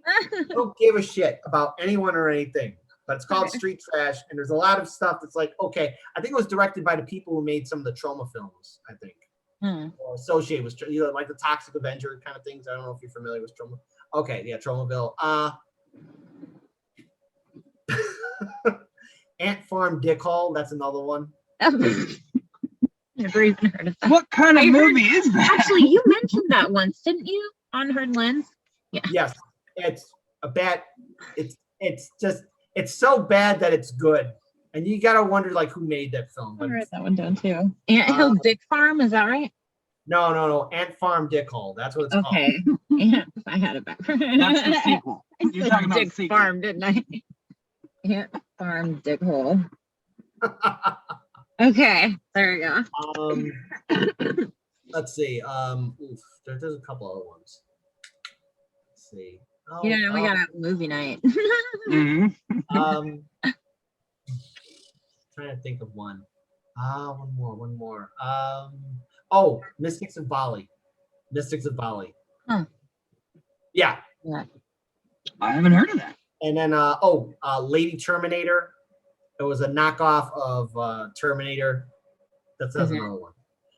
don't give a shit about anyone or anything. But it's called Street Trash, and there's a lot of stuff that's like, okay, I think it was directed by the people who made some of the Trauma films, I think. Or associated with, like the Toxic Avenger kind of things. I don't know if you're familiar with Trauma. Okay, yeah, Tromaville. Ant Farm Dickhole, that's another one. Never even heard of that. What kind of movie is that? Actually, you mentioned that once, didn't you? On Hard Lens? Yeah. Yes, it's a bad. It's so bad that it's good, and you gotta wonder like who made that film. I wrote that one down too. Ant Hill Dick Farm, is that right? No. Ant Farm Dickhole. That's what it's called. Okay. I had it back. That's the sequel. You're talking about Dick the sequel. Farm, didn't I? Ant Farm Dickhole. Okay, there you go. Let's see. There's a couple other ones. Let's see. We got a movie night. Trying to think of one. One more. Mystics of Bali. Huh. Yeah. I haven't heard of that. And then Lady Terminator. It was a knockoff of Terminator. That's another one.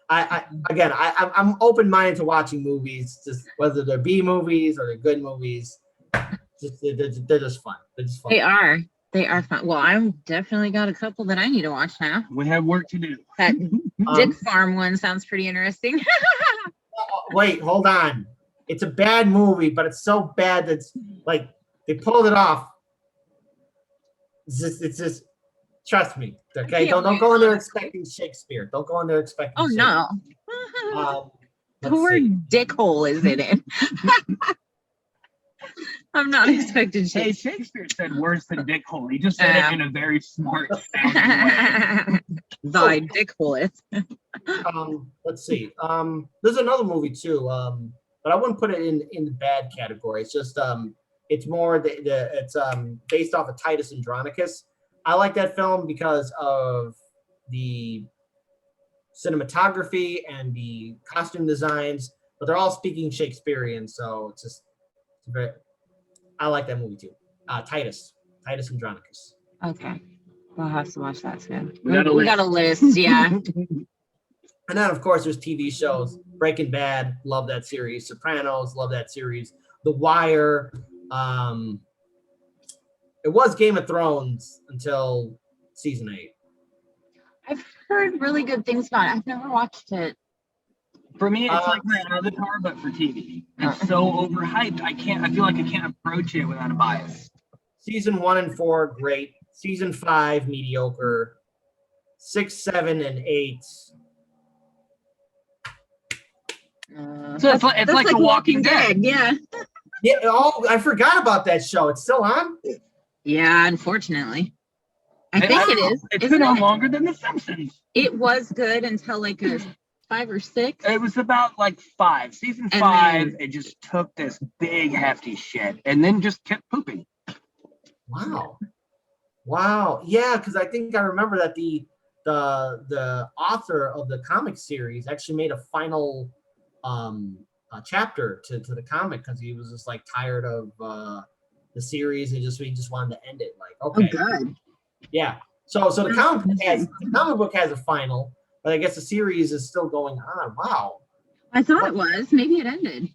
I'm open-minded to watching movies, just whether they're B movies or they're good movies. They're just fun. They are fun. Well, I've definitely got a couple that I need to watch now. We have work to do. That Dick Farm one sounds pretty interesting. Wait, hold on. It's a bad movie, but it's so bad that like they pulled it off. It's just trust me. Okay, don't go in there expecting Shakespeare. Don't go in there expecting. Oh Shakespeare. no. The word dickhole is in it. I'm not expecting Shakespeare. Hey, Shakespeare said worse than dickhole. He just said it in a very smart sounding way. Thy dickhole. Let's see. There's another movie too. But I wouldn't put it in the bad category. It's just it's more it's based off of Titus Andronicus. I like that film because of the cinematography and the costume designs, but they're all speaking Shakespearean, so it's very. I like that movie too. Titus Andronicus. Okay, we'll have to watch that soon. We got a list, yeah. And then of course there's TV shows. Breaking Bad, love that series. Sopranos, love that series. The Wire, It was Game of Thrones until season 8. I've heard really good things about it. I've never watched it. For me, it's like my Avatar, but for TV. It's so overhyped. I feel like I can't approach it without a bias. Season 1 and 4, great. Season 5, mediocre. 6, 7, and 8. So it's like The Walking Dead. Yeah. Yeah. Oh, I forgot about that show. It's still on? Yeah, unfortunately. I think it is. It's been on longer than The Simpsons. It was good until like a 5 or 6. It was about like 5. Season 5, it just took this big hefty shit and then just kept pooping. Wow. Yeah, because I think I remember that the author of the comic series actually made a final chapter to the comic because he was just like tired of the series and he just wanted to end it. Like, okay. Oh, good. Yeah. So the comic book has a final, but I guess the series is still going on. Wow. I thought it was. Maybe it ended.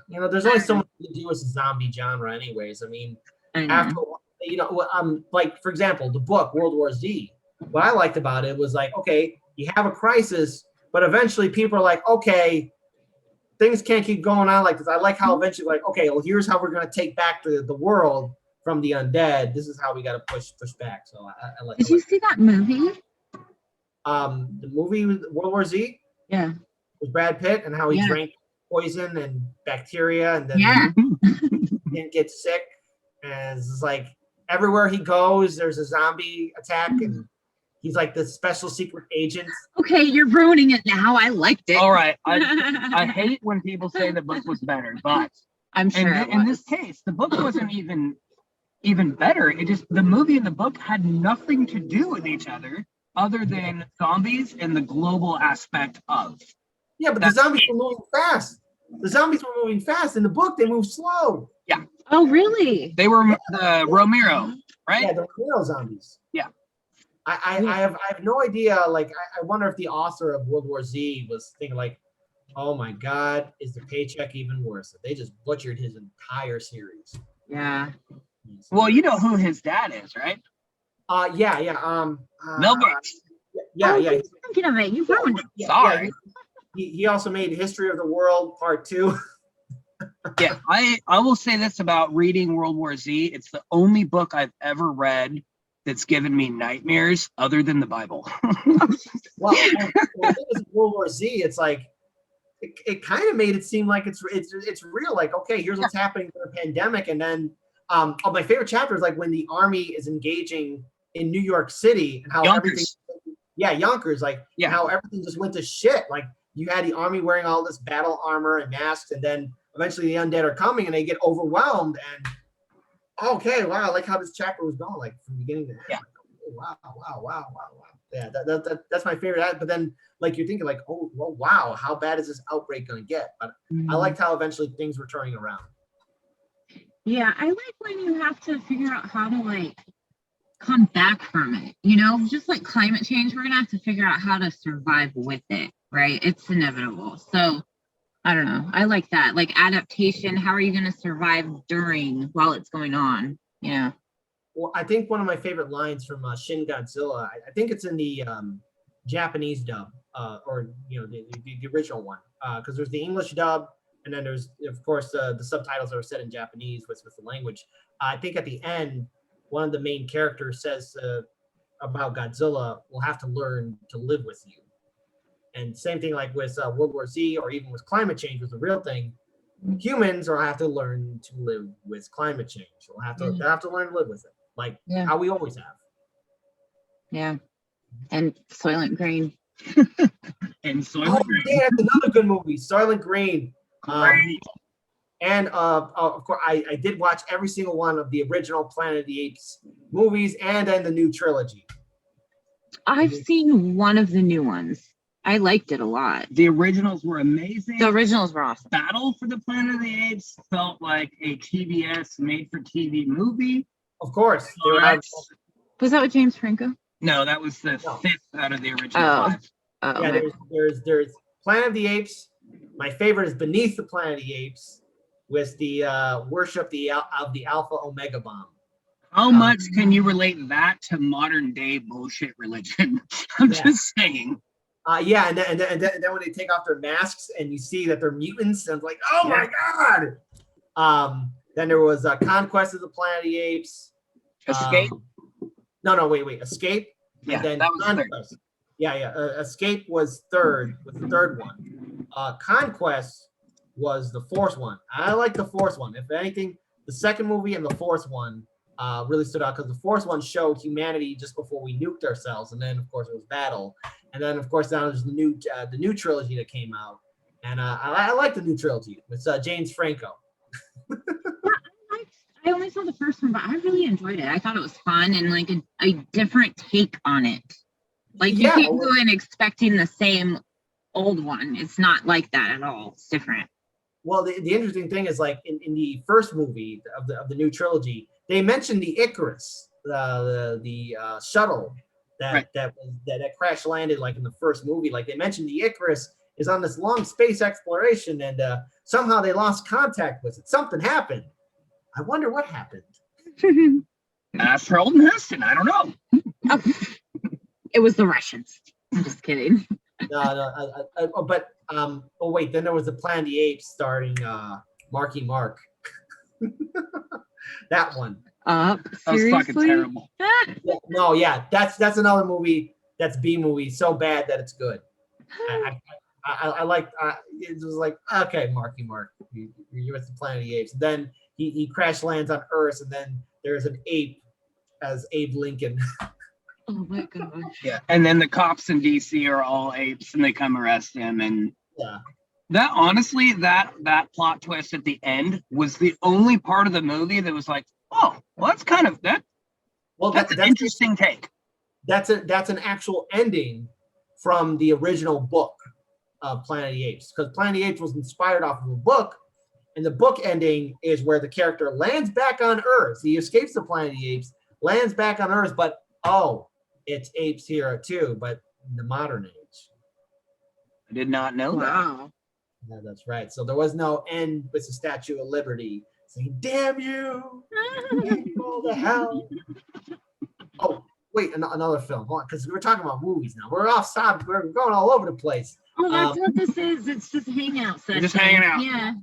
There's only so much to do with the zombie genre, anyways. I mean, after like for example, the book World War Z. What I liked about it was like, okay, you have a crisis, but eventually people are like, okay, things can't keep going on like this. I like how eventually, like, okay, well, here's how we're gonna take back the world from the undead. This is how we got to push back. So I like. Did you see that movie? The movie World War Z. Yeah. With Brad Pitt and how he drank poison and bacteria and then didn't get sick. And it's just like everywhere he goes, there's a zombie attack and he's like the special secret agent. Okay, you're ruining it now. I liked it. All right. I hate when people say the book was better, but I'm sure in this case, the book wasn't even better. It just the movie and the book had nothing to do with each other than zombies and the global aspect of. Yeah, but the zombies were moving fast. The zombies were moving fast. In the book, they moved slow. Yeah. Oh, really? They were the Romero, right? Yeah, the Romero zombies. Yeah. I have no idea. Like, I wonder if the author of World War Z was thinking like, oh my God, is the paycheck even worse? They just butchered his entire series. Yeah. Well, you know who his dad is, right? Yeah. Mel Brooks. Yeah. Thinking of it, you ruined it. Sorry. He also made History of the World Part 2. Yeah, I will say this about reading World War Z. It's the only book I've ever read that's given me nightmares other than the Bible. Well, World War Z, it's like it kind of made it seem like it's real. Like, okay, here's what's happening in the pandemic, and then my favorite chapter is like when the army is engaging in New York City and how Yonkers. Yonkers, like how everything just went to shit. Like you had the army wearing all this battle armor and masks, and then eventually the undead are coming and they get overwhelmed. And okay, wow, I like how this chapter was going, like from beginning to end. Yeah. Like, wow. Yeah, that's my favorite. But then, like, you're thinking, like, oh, well, wow, how bad is this outbreak going to get? But I liked how eventually things were turning around. Yeah, I like when you have to figure out how to, like, come back from it. Just like climate change, we're going to have to figure out how to survive with it, right? It's inevitable. So, I don't know. I like that. Like, adaptation, how are you going to survive while it's going on? Yeah. Well, I think one of my favorite lines from Shin Godzilla, I think it's in the Japanese dub, or the original one, because there's the English dub, and then there's of course the subtitles that are set in Japanese with the language. I think at the end, one of the main characters says about Godzilla, "We'll have to learn to live with you." And same thing like with World War Z, or even with climate change was the real thing. Humans will have to learn to live with climate change. They'll have to learn to live with it. Like how we always have. Yeah. And Soylent Green. And Soylent Green. Yeah, that's another good movie. Soylent Green. And of course, I did watch every single one of the original Planet of the Apes movies and then the new trilogy. I've seen one of the new ones. I liked it a lot. The originals were amazing. The originals were awesome. Battle for the Planet of the Apes felt like a TBS made-for-TV movie. Of course. Was that with James Franco? No, that was the fifth out of the original five. Yeah, there's Planet of the Apes. My favorite is Beneath the Planet of the Apes, with the worship of the Alpha Omega bomb. How much can you relate that to modern day bullshit religion? I'm just saying. Yeah, and then when they take off their masks and you see that they're mutants, and it's like, oh my god. Then there was Conquest of the Planet of the Apes. Escape. Wait. Escape. Yeah, and then that was Conquest. Third. Yeah. Escape was third. Was the third one. Conquest was the fourth one. I like the fourth one. If anything, the second movie and the fourth one really stood out because the fourth one showed humanity just before we nuked ourselves, and then of course it was battle, and then of course now there's the new trilogy that came out, and I like the new trilogy. It's James Franco. I only saw the first one, but I really enjoyed it. I thought it was fun and like a different take on it. Like you can't go in expecting the same old one. It's not like that at all. It's different. Well, the interesting thing is like in the first movie of the new trilogy, they mentioned the Icarus, the shuttle that crash landed like in the first movie. Like they mentioned the Icarus is on this long space exploration, and somehow they lost contact with it. Something happened. I wonder what happened. Ask Harold and Heston. I don't know. Oh, it was the Russians. I'm just kidding. But wait. Then there was the Planet of the Apes starring Marky Mark. That one. That was fucking terrible. That's another movie. That's B movie. So bad that it's good. I like. It was like, okay, Marky Mark, you're with the Planet of the Apes. Then he crash lands on Earth, and then there's an ape as Abe Lincoln. Oh my gosh. Yeah, and then the cops in DC are all apes, and they come arrest him, and that honestly, that plot twist at the end was the only part of the movie that was like, oh, well, that's kind of that. Well, that's an interesting take. That's an actual ending from the original book of Planet of the Apes, because Planet of the Apes was inspired off of a book, and the book ending is where the character lands back on Earth. He escapes the Planet of the Apes, lands back on Earth, but it's apes here too, but in the modern age. I did not know that. Yeah, that's right. So there was no end with the Statue of Liberty saying, damn you, all the hell. Oh, wait, another film. Hold on, because we're talking about movies now. We're off topic. We're going all over the place. Oh, that's what this is. It's just a hangout session. Just hanging out. Yeah.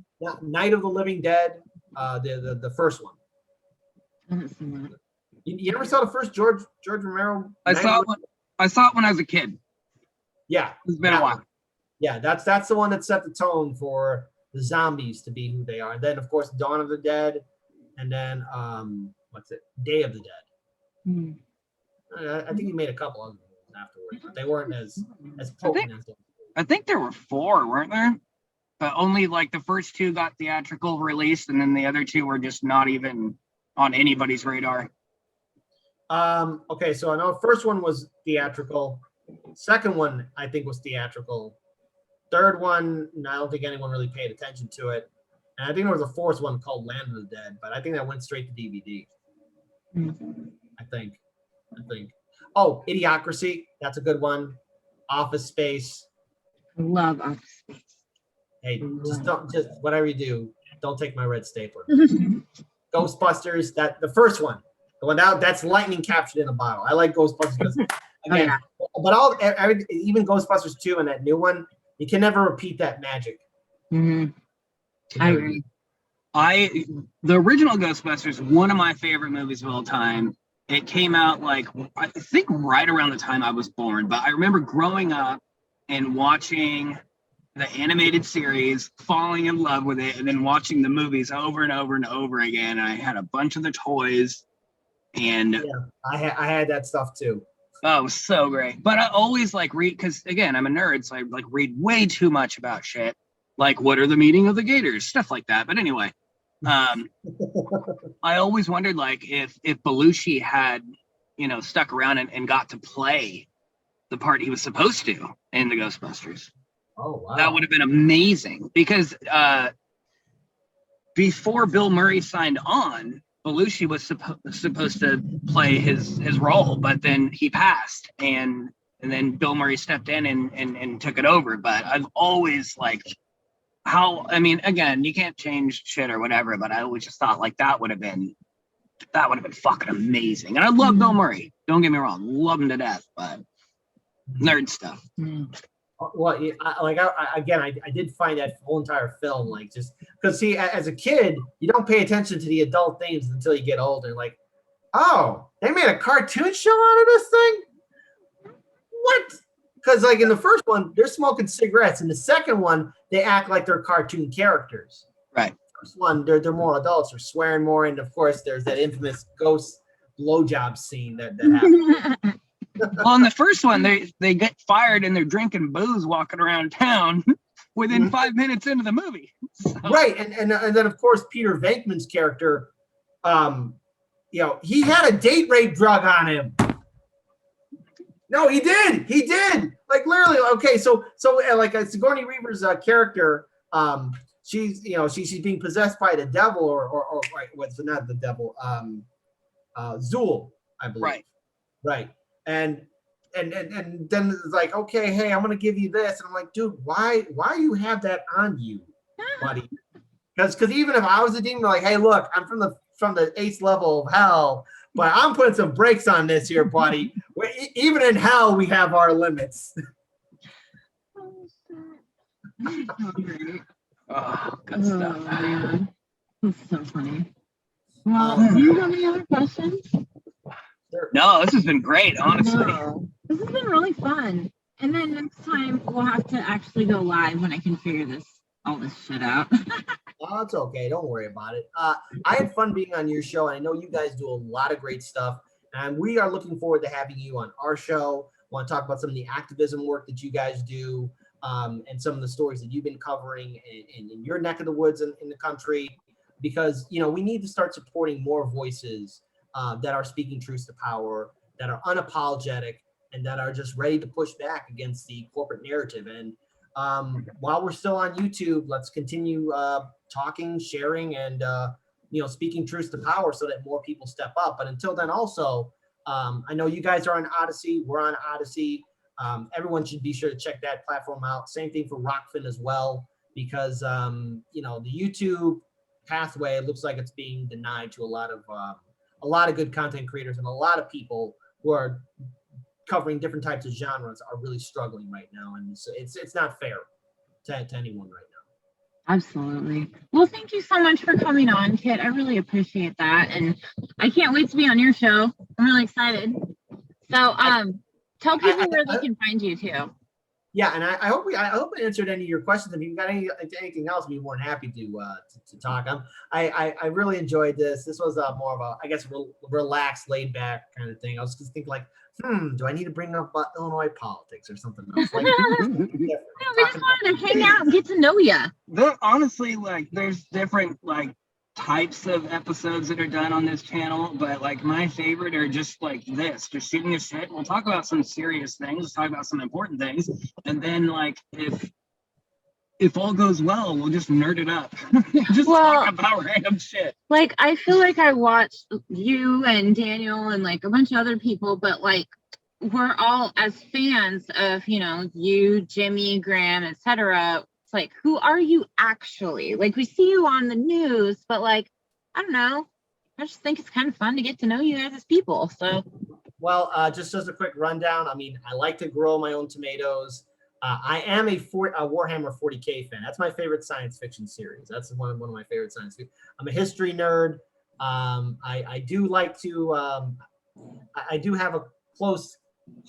Night of the Living Dead, the first one. I haven't seen that. You never saw the first George Romero? I saw it when I was a kid. Yeah, it's been a while. Yeah, that's the one that set the tone for the zombies to be who they are. And then of course Dawn of the Dead, and then Day of the Dead. I think he made a couple other movies afterwards, but they weren't as potent as those. I think there were 4, weren't there? But only like the first 2 got theatrical release, and then the other 2 were just not even on anybody's radar. Okay, so I know the first one was theatrical. Second one, I think, was theatrical. Third one, I don't think anyone really paid attention to it. And I think there was a fourth one called Land of the Dead, but I think that went straight to DVD. I think. Oh, Idiocracy. That's a good one. Office Space. I love Office Space. Hey, just whatever you do, don't take my red stapler. Ghostbusters, the first one. The one that's lightning captured in a bottle. I like Ghostbusters because, again, but even Ghostbusters 2 and that new one, you can never repeat that magic. Mm-hmm. I agree. The original Ghostbusters, one of my favorite movies of all time. It came out I think right around the time I was born, but I remember growing up and watching the animated series, falling in love with it, and then watching the movies over and over and over again. I had a bunch of the toys, and I had that stuff too. Oh, it was so great. But I always read, because again, I'm a nerd, so I read way too much about shit. Like, what are the meaning of the gators? Stuff like that. But anyway, I always wondered if Belushi had, stuck around and got to play the part he was supposed to in the Ghostbusters. Oh, wow. That would have been amazing, because before Bill Murray signed on, Belushi was supposed to play his role, but then he passed, and then Bill Murray stepped in and took it over. But I've always how, I mean, again, you can't change shit or whatever, but I always just thought like that would have been fucking amazing. And I love Bill Murray. Don't get me wrong, love him to death, but nerd stuff. Well, I did find that whole entire film like just because see, as a kid, you don't pay attention to the adult themes until you get older. Like, oh, they made a cartoon show out of this thing. What? Because like in the first one, they're smoking cigarettes. In the second one, they act like they're cartoon characters. Right. First one, they're more adults. They're swearing more, and of course, there's that infamous ghost blowjob scene that happens. Well, in the first one, they get fired and they're drinking booze, walking around town within 5 minutes into the movie. So. Right, and then of course Peter Venkman's character, he had a date rape drug on him. No, he did. Like literally. Okay, so like Sigourney Weaver's character, she's being possessed by the devil or what's not the devil, Zool, I believe. Right. And then it's like, okay, hey, I'm gonna give you this, and I'm like, dude, why you have that on you, buddy? Because even if I was a demon, like, hey, look, I'm from the 8th level of hell, but I'm putting some brakes on this here, buddy. Even in hell, we have our limits. Oh, good stuff. Man. That's so funny. Well, do you have any other questions? No, this has been great, honestly. No, this has been really fun. And then next time we'll have to actually go live when I can figure all this shit out. Oh, it's okay. Don't worry about it. I had fun being on your show, and I know you guys do a lot of great stuff. And we are looking forward to having you on our show. Want to talk about some of the activism work that you guys do, and some of the stories that you've been covering in your neck of the woods in the country. Because we need to start supporting more voices that are speaking truth to power, that are unapologetic, and that are just ready to push back against the corporate narrative. And while we're still on YouTube, let's continue talking, sharing, and speaking truth to power so that more people step up. But until then, also, I know you guys are on Odyssey. We're on Odyssey. Everyone should be sure to check that platform out. Same thing for Rockfin as well, because the YouTube pathway looks like it's being denied to a lot of good content creators, and a lot of people who are covering different types of genres are really struggling right now, and it's not fair to anyone right now. Absolutely. Well, thank you so much for coming on, Kit. I really appreciate that, and I can't wait to be on your show. I'm really excited. So, tell people where they can find you too. Yeah, and I hope I answered any of your questions. If you've got anything else, I'd be more than happy to talk. I really enjoyed this. This was more of a relaxed, laid back kind of thing. I was just thinking like, do I need to bring up Illinois politics or something else? Like, no, we just wanted to hang out and get to know you. Honestly, like, there's different types of episodes that are done on this channel, but my favorite are just this, just shooting the shit. We'll talk about some serious things, talk about some important things, and then if all goes well, we'll just nerd it up. Talk about random shit. I feel like I watched you and Daniel and a bunch of other people, but we're all as fans of you, Jimmy, Graham, etc. It's who are you actually? We see you on the news, but I don't know. I just think it's kind of fun to get to know you guys as people. So, well, just as a quick rundown, I mean, I like to grow my own tomatoes. I am a Warhammer 40K fan. That's my favorite science fiction series. That's one of my favorite science fiction. I'm a history nerd. I do like to. I do have a close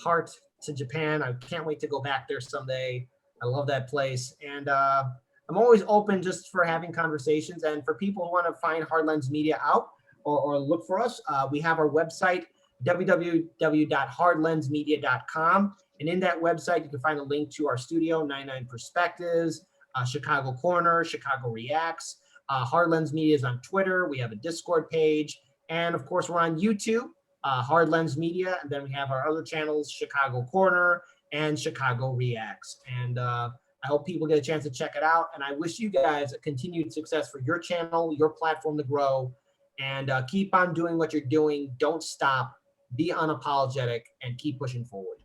heart to Japan. I can't wait to go back there someday. I love that place, and I'm always open just for having conversations. And for people who want to find Hardlens Media out or look for us, we have our website, www.hardlensmedia.com. And in that website, you can find a link to our studio, 99 Perspectives, Chicago Corner, Chicago Reacts. Hardlens Media is on Twitter. We have a Discord page. And of course, we're on YouTube, Hardlens Media. And then we have our other channels, Chicago Corner and Chicago Reacts. And I hope people get a chance to check it out. And I wish you guys a continued success for your channel, your platform to grow. And keep on doing what you're doing. Don't stop. Be unapologetic and keep pushing forward.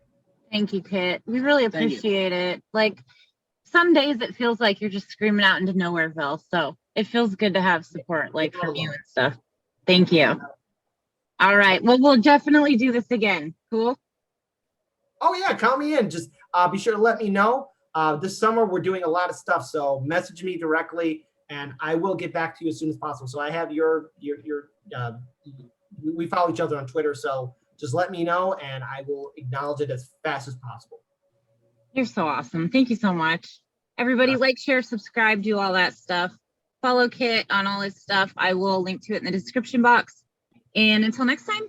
Thank you, Kit. We really appreciate it. some days it feels like you're just screaming out into nowhereville. So it feels good to have support like from you and stuff. Thank you. All right. Well, we'll definitely do this again. Cool. Oh yeah, count me in. Just be sure to let me know. This summer we're doing a lot of stuff, so message me directly, and I will get back to you as soon as possible. So I have your we follow each other on Twitter, so just let me know, and I will acknowledge it as fast as possible. You're so awesome. Thank you so much. Everybody like, share, subscribe, do all that stuff. Follow Kit on all his stuff. I will link to it in the description box. And until next time,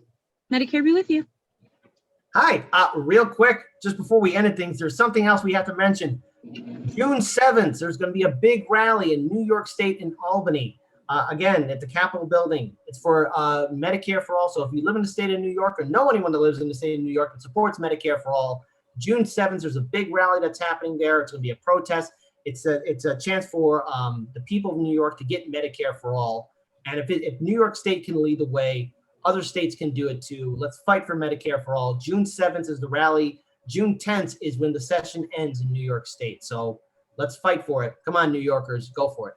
Medicare be with you. Hi, real quick, just before we end things, there's something else we have to mention. June 7th, there's going to be a big rally in New York State in Albany. Again, at the Capitol building. It's for Medicare for All. So if you live in the state of New York or know anyone that lives in the state of New York and supports Medicare for All, June 7th, there's a big rally that's happening there. It's going to be a protest. It's a chance for the people of New York to get Medicare for All. And if New York State can lead the way, other states can do it too. Let's fight for Medicare for All. June 7th is the rally. June 10th is when the session ends in New York State. So let's fight for it. Come on, New Yorkers, go for it.